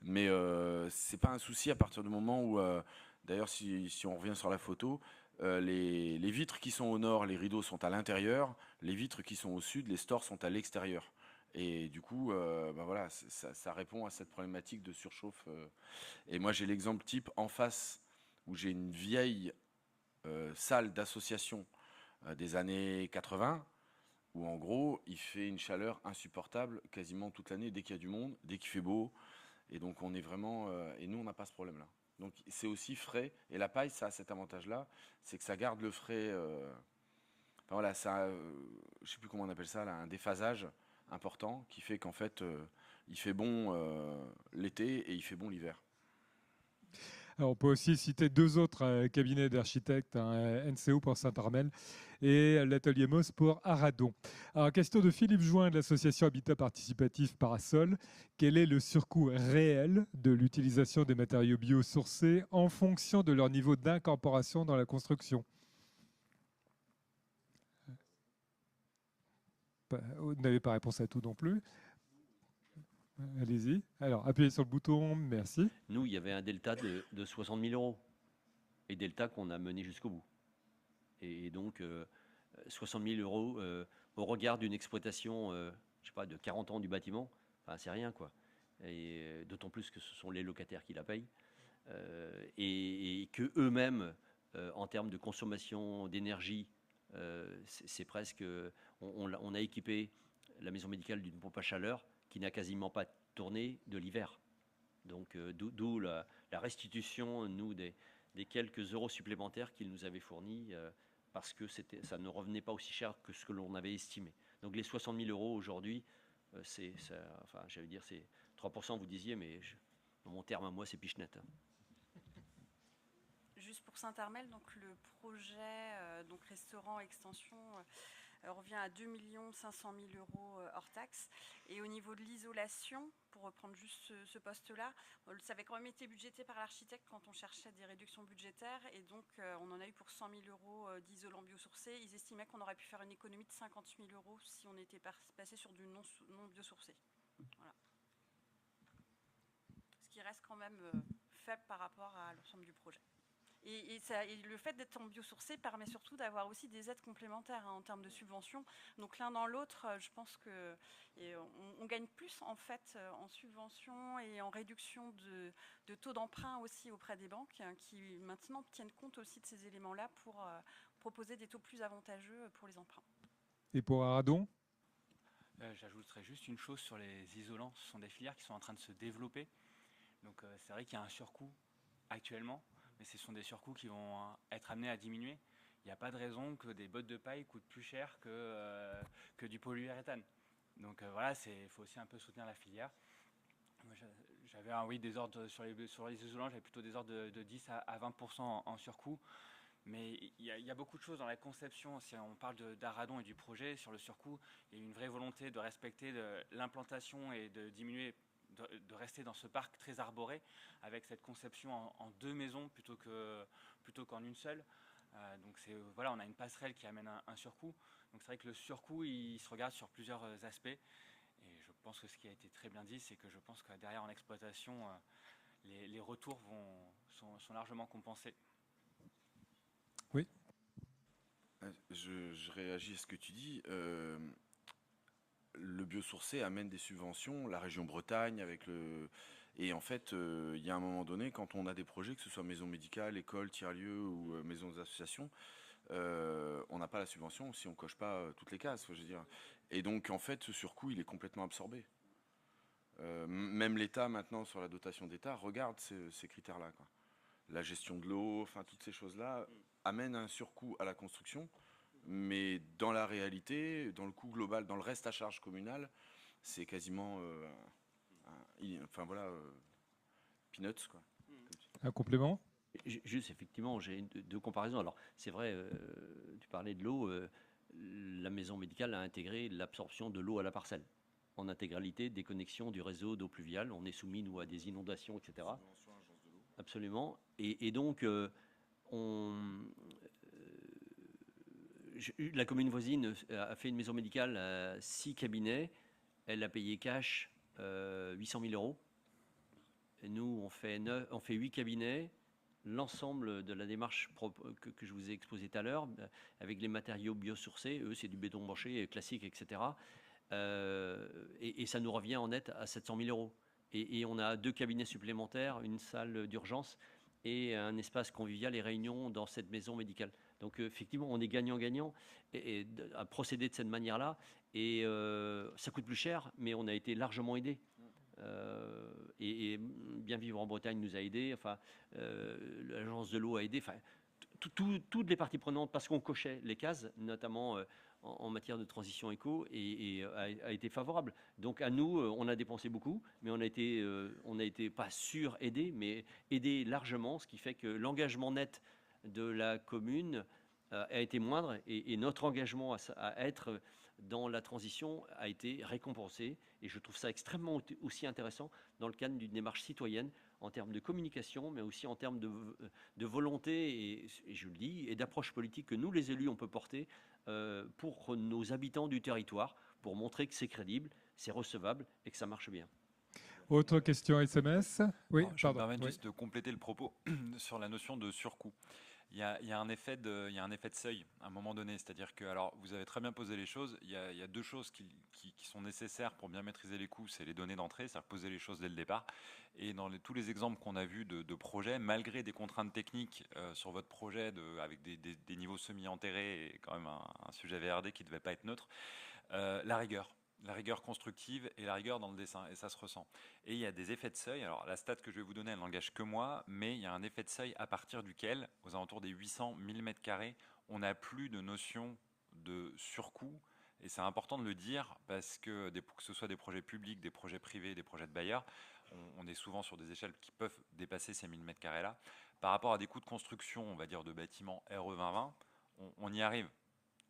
Speaker 3: Mais c'est pas un souci à partir du moment où, d'ailleurs, si on revient sur la photo, les vitres qui sont au nord, les rideaux sont à l'intérieur. Les vitres qui sont au sud, les stores sont à l'extérieur. Et du coup, bah voilà, ça répond à cette problématique de surchauffe. Et moi, j'ai l'exemple type en face où j'ai une vieille salle d'association des années 80 où en gros, il fait une chaleur insupportable quasiment toute l'année dès qu'il y a du monde, dès qu'il fait beau. Et donc, on est vraiment... et nous, on n'a pas ce problème-là. Donc, c'est aussi frais. Et la paille, ça a cet avantage-là, c'est que ça garde le frais... enfin voilà, ça... je sais plus comment on appelle ça, là, un déphasage important qui fait qu'en fait, il fait bon l'été et il fait bon l'hiver.
Speaker 1: Alors, on peut aussi citer deux autres cabinets d'architectes, NCO pour Saint-Armel et l'atelier Moss pour Aradon. Alors, question de Philippe Join de l'association Habitat Participatif Parasol. Quel est le surcoût réel de l'utilisation des matériaux biosourcés en fonction de leur niveau d'incorporation dans la construction? Vous n'avez pas réponse à tout non plus. Allez-y. Alors, appuyez sur le bouton. Merci.
Speaker 6: Nous, il y avait un delta de 60 000 euros. Et delta qu'on a mené jusqu'au bout. Et donc, 60 000 euros au regard d'une exploitation, je sais pas, de 40 ans du bâtiment, enfin, c'est rien, quoi. Et d'autant plus que ce sont les locataires qui la payent. Et que eux-mêmes, en termes de consommation d'énergie, c'est presque... On a équipé la maison médicale d'une pompe à chaleur qui n'a quasiment pas tourné de l'hiver. Donc, d'où la restitution, nous, des quelques euros supplémentaires qu'ils nous avaient fournis parce que ça ne revenait pas aussi cher que ce que l'on avait estimé. Donc, les 60 000 euros aujourd'hui, enfin, j'allais dire, c'est 3%, vous disiez, mais dans mon terme à moi, c'est pichenette.
Speaker 2: Juste pour Saint-Armel, donc le projet donc restaurant extension revient à 2 500 000 euros hors taxe. Et au niveau de l'isolation, pour reprendre juste ce poste-là, ça avait quand même été budgété par l'architecte quand on cherchait des réductions budgétaires. Et donc, on en a eu pour 100 000 euros d'isolants biosourcés. Ils estimaient qu'on aurait pu faire une économie de 50 000 euros si on était passé sur du non biosourcé. Voilà. Ce qui reste quand même faible par rapport à l'ensemble du projet. Et le fait d'être en biosourcé permet surtout d'avoir aussi des aides complémentaires en termes de subventions. Donc l'un dans l'autre, je pense qu'on gagne plus en fait en subventions et en réduction de taux d'emprunt aussi auprès des banques qui maintenant tiennent compte aussi de ces éléments-là pour proposer des taux plus avantageux pour les emprunts.
Speaker 1: Et pour Aradon?
Speaker 5: J'ajouterais juste une chose sur les isolants. Ce sont des filières qui sont en train de se développer. Donc c'est vrai qu'il y a un surcoût actuellement, mais ce sont des surcoûts qui vont être amenés à diminuer. Il n'y a pas de raison que des bottes de paille coûtent plus cher que du polyuréthane. Donc voilà, il faut aussi un peu soutenir la filière. Moi, j'avais des ordres sur les isolants, j'avais plutôt des ordres de 10 à 20% en surcoût. Mais il y a beaucoup de choses dans la conception. Si on parle d'Aradon et du projet, sur le surcoût, il y a une vraie volonté de respecter l'implantation et de diminuer, de rester dans ce parc très arboré, avec cette conception en deux maisons plutôt qu'en une seule. Donc voilà, on a une passerelle qui amène un surcoût. Donc c'est vrai que le surcoût, il se regarde sur plusieurs aspects. Et je pense que ce qui a été très bien dit, c'est que je pense que derrière en exploitation, les retours sont largement compensés.
Speaker 1: Oui.
Speaker 3: Je réagis à ce que tu dis. Le biosourcé amène des subventions, la région Bretagne avec le... Et en fait, il y a un moment donné, quand on a des projets, que ce soit maison médicale, école, tiers-lieu ou maison d'association, on n'a pas la subvention si on coche pas toutes les cases, je veux dire. Et donc, en fait, ce surcoût, il est complètement absorbé. Même l'État, maintenant, sur la dotation d'État, regarde ces critères-là, quoi. La gestion de l'eau, enfin, toutes ces choses-là amènent un surcoût à la construction. Mais dans la réalité, dans le coût global, dans le reste à charge communale, c'est quasiment, enfin voilà, peanuts, quoi.
Speaker 1: Un complément?
Speaker 6: Juste, effectivement, j'ai deux comparaisons. Alors, c'est vrai, tu parlais de l'eau. La maison médicale a intégré l'absorption de l'eau à la parcelle. En intégralité, déconnexion du réseau d'eau pluviale. On est soumis, nous, à des inondations, etc. Absolument. Et donc, la commune voisine a fait une maison médicale à 6 cabinets. Elle a payé cash 800 000 euros. Et nous, on fait 8 cabinets. L'ensemble de la démarche que je vous ai exposée tout à l'heure, avec les matériaux biosourcés, eux, c'est du béton branché classique, etc. Et ça nous revient en net à 700 000 euros. Et on a 2 cabinets supplémentaires, une salle d'urgence et un espace convivial et réunion dans cette maison médicale. Donc effectivement, on est gagnant-gagnant et à procéder de cette manière-là. Et ça coûte plus cher, mais on a été largement aidé. Et Bien Vivre en Bretagne nous a aidés. Enfin, l'agence de l'eau a aidé. Enfin, toutes les parties prenantes, parce qu'on cochait les cases, notamment en matière de transition éco, et a été favorable. Donc à nous, on a dépensé beaucoup, mais on a été pas sur-aidés, mais aidés largement, ce qui fait que l'engagement net de la commune a été moindre, et notre engagement à être dans la transition a été récompensé. Et je trouve ça extrêmement aussi intéressant dans le cadre d'une démarche citoyenne, en termes de communication, mais aussi en termes de volonté, et je le dis, et d'approche politique que nous, les élus, on peut porter pour nos habitants du territoire, pour montrer que c'est crédible, c'est recevable et que ça marche bien.
Speaker 1: Autre question SMS? Oui,
Speaker 7: Alors, je me permets juste de compléter le propos sur la notion de surcoût. Il y a un effet de seuil à un moment donné, c'est-à-dire que, alors vous avez très bien posé les choses, il y a 2 choses qui sont nécessaires pour bien maîtriser les coûts, c'est les données d'entrée, c'est-à-dire poser les choses dès le départ. Et dans tous les exemples qu'on a vus de projets, malgré des contraintes techniques sur votre projet avec des niveaux semi-enterrés et quand même un sujet VRD qui ne devait pas être neutre, la rigueur constructive et la rigueur dans le dessin, et ça se ressent. Et il y a des effets de seuil. Alors la stat que je vais vous donner, elle n'engage que moi, mais il y a un effet de seuil à partir duquel, aux alentours des 800 000 m², on n'a plus de notion de surcoût. Et c'est important de le dire parce que ce soit des projets publics, des projets privés, des projets de bailleurs, on est souvent sur des échelles qui peuvent dépasser ces 1000 m² là. Par rapport à des coûts de construction, on va dire de bâtiments RE 2020, on y arrive.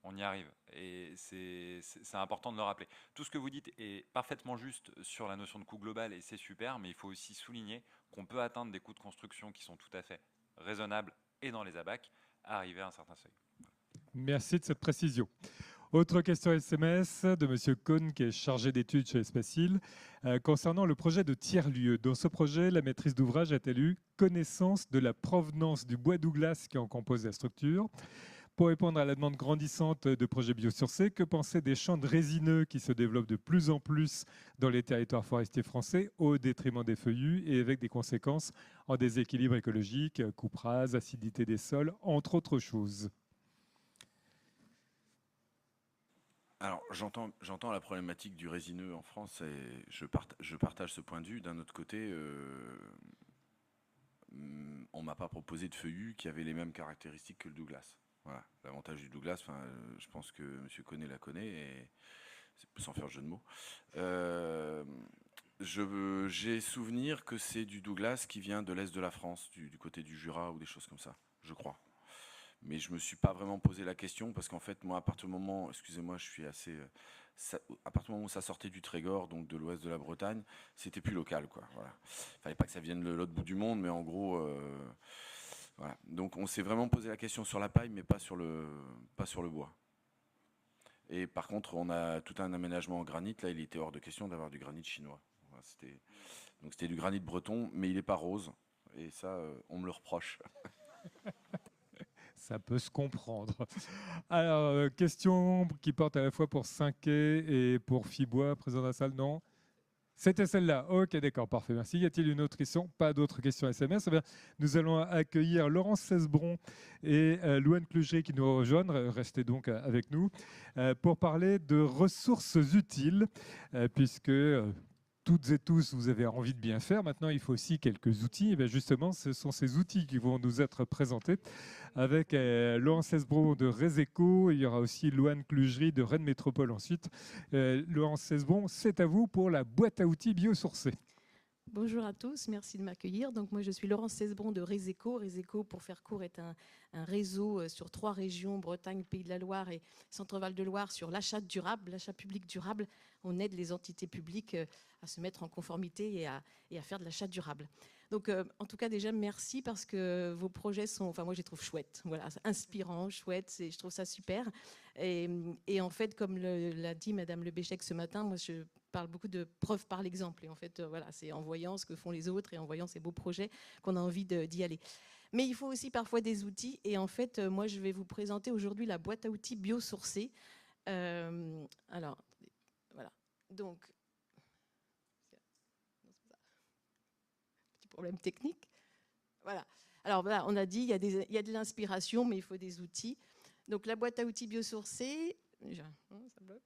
Speaker 7: On y arrive, et c'est important de le rappeler. Tout ce que vous dites est parfaitement juste sur la notion de coût global, et c'est super, mais il faut aussi souligner qu'on peut atteindre des coûts de construction qui sont tout à fait raisonnables et dans les ABAC, à arriver à un certain seuil.
Speaker 1: Merci de cette précision. Autre question SMS de M. Cohn, qui est chargé d'études chez Espacil, concernant le projet de tiers-lieu. Dans ce projet, la maîtrise d'ouvrage a-t-elle eu connaissance de la provenance du bois Douglas qui en compose la structure? Pour répondre à la demande grandissante de projets biosourcés, que penser des champs de résineux qui se développent de plus en plus dans les territoires forestiers français au détriment des feuillus et avec des conséquences en déséquilibre écologique, coupe rase, acidité des sols, entre autres choses?
Speaker 3: Alors, j'entends la problématique du résineux en France, et je partage ce point de vue. D'un autre côté, on ne m'a pas proposé de feuillus qui avaient les mêmes caractéristiques que le Douglas. Voilà, l'avantage du Douglas, je pense que M. Connet la connaît, et sans faire jeu de mots. J'ai souvenir que c'est du Douglas qui vient de l'Est de la France, du côté du Jura ou des choses comme ça, je crois. Mais je ne me suis pas vraiment posé la question, parce qu'en fait, moi, à partir du moment, excusez-moi, je suis assez... à partir du moment où ça sortait du Trégor, donc de l'ouest de la Bretagne, c'était plus local, quoi. Voilà. Fallait pas que ça vienne de l'autre bout du monde, mais en gros... voilà. Donc on s'est vraiment posé la question sur la paille, mais pas sur le bois. Et par contre, on a tout un aménagement en granit. Là, il était hors de question d'avoir du granit chinois. Voilà, c'était du granit breton, mais il n'est pas rose. Et ça, on me le reproche.
Speaker 1: Ça peut se comprendre. Alors, question qui porte à la fois pour Cinquet et pour Fibois, président de la salle, non? C'était celle-là. Ok, d'accord, parfait, merci. Y a-t-il une autre question? Pas d'autres questions SMS. Eh bien, nous allons accueillir Laurence Cesbron et Louane Clugery qui nous rejoignent. Restez donc avec nous pour parler de ressources utiles, puisque toutes et tous, vous avez envie de bien faire. Maintenant, il faut aussi quelques outils. Et bien justement, ce sont ces outils qui vont nous être présentés avec Laurence Cesbron de Reseco. Il y aura aussi Louane Clugery de Rennes Métropole ensuite. Laurence Cesbron, c'est à vous pour la boîte à outils biosourcée.
Speaker 8: Bonjour à tous, merci de m'accueillir. Donc moi je suis Laurence Cesbron de Reseco. Reseco, pour faire court, est un réseau sur 3 régions, Bretagne, Pays de la Loire et Centre-Val de Loire, sur l'achat durable, l'achat public durable. On aide les entités publiques à se mettre en conformité et à faire de l'achat durable. Donc en tout cas déjà merci parce que vos projets sont, enfin moi je les trouve chouettes, voilà, inspirants, chouettes, je trouve ça super. Et en fait, comme l'a dit Madame Le Béchec ce matin, moi je parle beaucoup de preuve par l'exemple. Et en fait, voilà, c'est en voyant ce que font les autres et en voyant ces beaux projets qu'on a envie d'y aller. Mais il faut aussi parfois des outils. Et en fait, moi, je vais vous présenter aujourd'hui la boîte à outils biosourcée. Alors, voilà. Donc, petit problème technique. Voilà. Alors, voilà, on a dit, il y a de l'inspiration, mais il faut des outils. Donc, la boîte à outils biosourcée, ça bloque.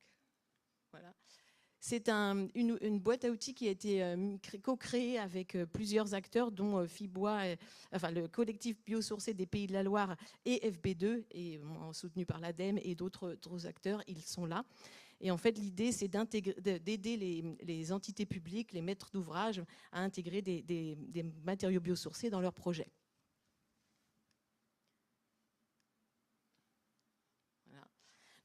Speaker 8: Voilà. C'est une boîte à outils qui a été co-créée avec plusieurs acteurs, dont Fibois, enfin le collectif biosourcé des Pays de la Loire et FB2, et soutenu par l'ADEME et d'autres acteurs, ils sont là. Et en fait, l'idée, c'est d'aider les entités publiques, les maîtres d'ouvrage, à intégrer des matériaux biosourcés dans leurs projets.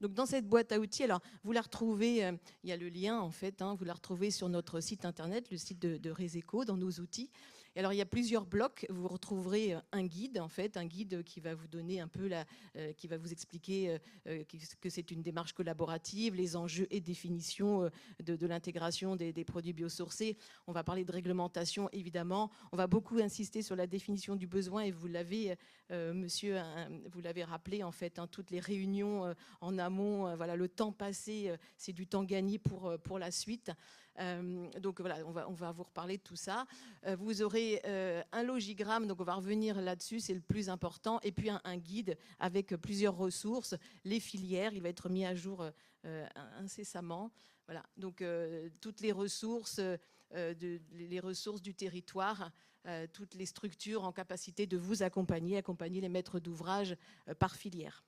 Speaker 8: Donc dans cette boîte à outils, alors vous la retrouvez, il y a le lien en fait, vous la retrouvez sur notre site internet, le site de Reseco, dans nos outils. Et alors il y a plusieurs blocs, vous retrouverez un guide en fait, un guide qui va vous donner un peu qui va vous expliquer que c'est une démarche collaborative, les enjeux et définitions de l'intégration des produits biosourcés. On va parler de réglementation évidemment, on va beaucoup insister sur la définition du besoin et vous l'avez, monsieur, vous l'avez rappelé en fait, toutes les réunions en amont, voilà, le temps passé, c'est du temps gagné pour la suite. Donc voilà, on va vous reparler de tout ça. Vous aurez un logigramme, donc on va revenir là-dessus, c'est le plus important, et puis un guide avec plusieurs ressources, les filières, il va être mis à jour incessamment. Voilà, donc toutes les ressources, les ressources du territoire, toutes les structures en capacité de vous accompagner les maîtres d'ouvrage par filière.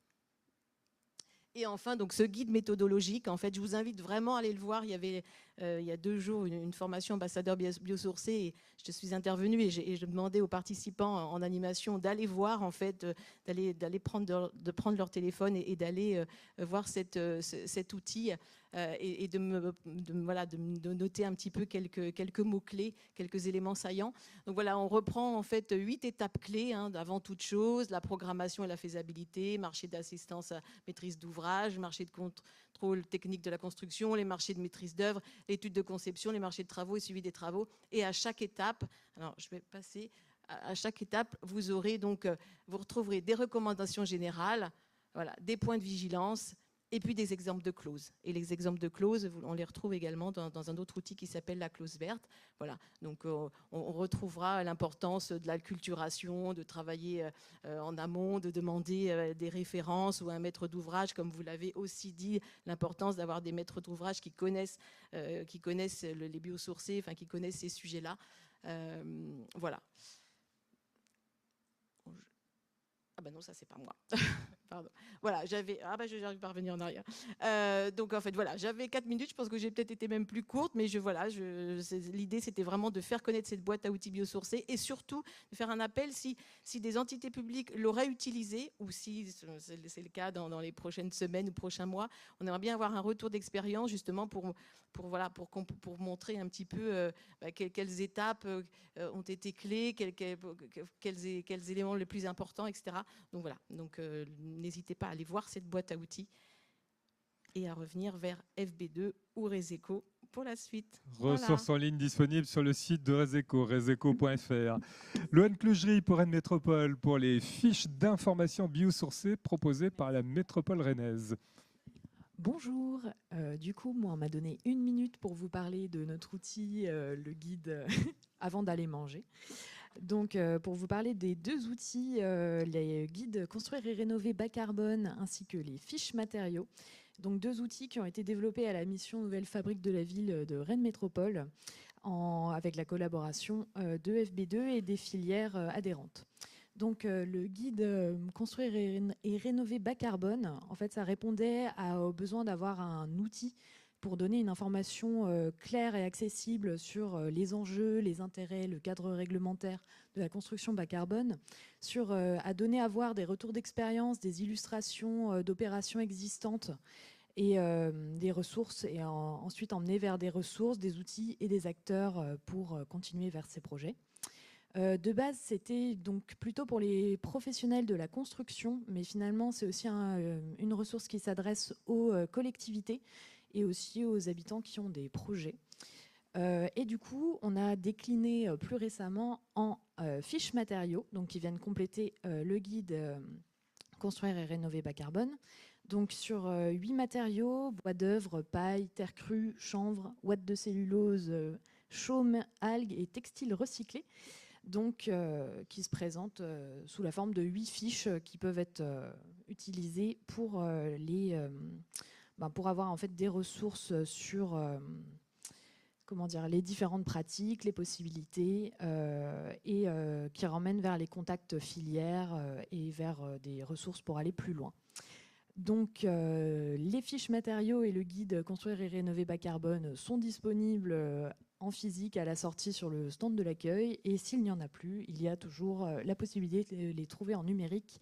Speaker 8: Et enfin, donc, ce guide méthodologique, en fait, je vous invite vraiment à aller le voir. Il y avait il y a 2 jours une formation ambassadeur biosourcé et je suis intervenue et je demandais aux participants en animation d'aller voir, en fait, d'aller prendre leur téléphone et d'aller voir cet outil et de noter un petit peu quelques mots-clés, quelques éléments saillants. Donc voilà, on reprend en fait 8 étapes clés, avant toute chose, la programmation et la faisabilité, marché d'assistance à maîtrise d'ouvrage, marché de contrôle technique de la construction, les marchés de maîtrise d'œuvre, l'étude de conception, les marchés de travaux et suivi des travaux. Et à chaque étape, alors je vais passer, à chaque étape, vous aurez donc, vous retrouverez des recommandations générales, voilà, des points de vigilance, et puis des exemples de clauses. Et les exemples de clauses, on les retrouve également dans un autre outil qui s'appelle la clause verte. Voilà. Donc on retrouvera l'importance de l'acculturation, de travailler en amont, de demander des références ou un maître d'ouvrage, comme vous l'avez aussi dit, l'importance d'avoir des maîtres d'ouvrage qui connaissent les biosourcés, enfin qui connaissent ces sujets-là. Voilà. Ah ben non, ça c'est pas moi. Pardon. Voilà, j'arrive pas à revenir en arrière. Donc en fait voilà, j'avais 4 minutes, je pense que j'ai peut-être été même plus courte, mais l'idée c'était vraiment de faire connaître cette boîte à outils biosourcés et surtout de faire un appel si des entités publiques l'auraient utilisé ou si c'est le cas dans les prochaines semaines ou prochains mois, on aimerait bien avoir un retour d'expérience justement pour montrer un petit peu quelles étapes ont été clés, quels éléments les plus importants, etc. Donc voilà, donc n'hésitez pas à aller voir cette boîte à outils et à revenir vers FB2 ou Reseco pour la suite.
Speaker 1: Ressources en ligne disponibles sur le site de Reseco, reseco.fr. Loane Clougerie pour Rennes Métropole pour les fiches d'information biosourcées proposées par la métropole rennaise.
Speaker 9: Bonjour, du coup, moi, on m'a donné 1 minute pour vous parler de notre outil, le guide avant d'aller manger. Donc, pour vous parler des 2 outils, les guides Construire et rénover bas carbone ainsi que les fiches matériaux. Donc, 2 outils qui ont été développés à la mission Nouvelle Fabrique de la ville de Rennes Métropole avec la collaboration de FB2 et des filières adhérentes. Donc, le guide Construire et rénover bas carbone, en fait, ça répondait au besoin d'avoir un outil pour donner une information claire et accessible sur les enjeux, les intérêts, le cadre réglementaire de la construction bas carbone, à donner à voir des retours d'expérience, des illustrations d'opérations existantes et des ressources, et ensuite emmener vers des ressources, des outils et des acteurs pour continuer vers ces projets. De base, c'était donc plutôt pour les professionnels de la construction, mais finalement, c'est aussi une ressource qui s'adresse aux collectivités et aussi aux habitants qui ont des projets. Et du coup, on a décliné plus récemment en fiches matériaux, donc qui viennent compléter le guide Construire et rénover bas carbone. Donc sur 8 matériaux, bois d'œuvre, paille, terre crue, chanvre, ouate de cellulose, chaume, algues et textiles recyclés. Donc, qui se présentent sous la forme de 8 fiches qui peuvent être utilisées pour avoir en fait des ressources sur les différentes pratiques, les possibilités et qui ramènent vers les contacts filières et vers des ressources pour aller plus loin. Donc, les fiches matériaux et le guide Construire et rénover bas carbone sont disponibles en physique à la sortie sur le stand de l'accueil. Et s'il n'y en a plus, il y a toujours la possibilité de les trouver en numérique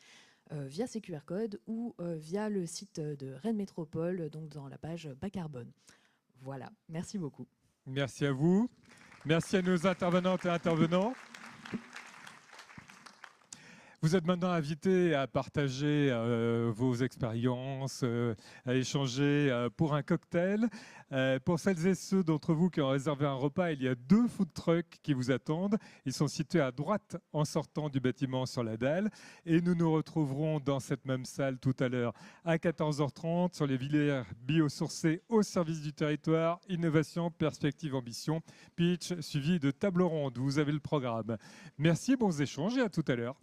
Speaker 9: via ces QR codes ou via le site de Rennes Métropole, donc dans la page bas carbone. Voilà, merci beaucoup.
Speaker 1: Merci à vous. Merci à nos intervenantes et intervenants. Vous êtes maintenant invités à partager vos expériences, à échanger pour un cocktail. Pour celles et ceux d'entre vous qui ont réservé un repas, il y a 2 food trucks qui vous attendent. Ils sont situés à droite en sortant du bâtiment sur la dalle. Et nous nous retrouverons dans cette même salle tout à l'heure à 14h30 sur les filières biosourcées au service du territoire, innovation, perspective, ambition, pitch suivi de table ronde. Vous avez le programme. Merci, bons échanges et à tout à l'heure.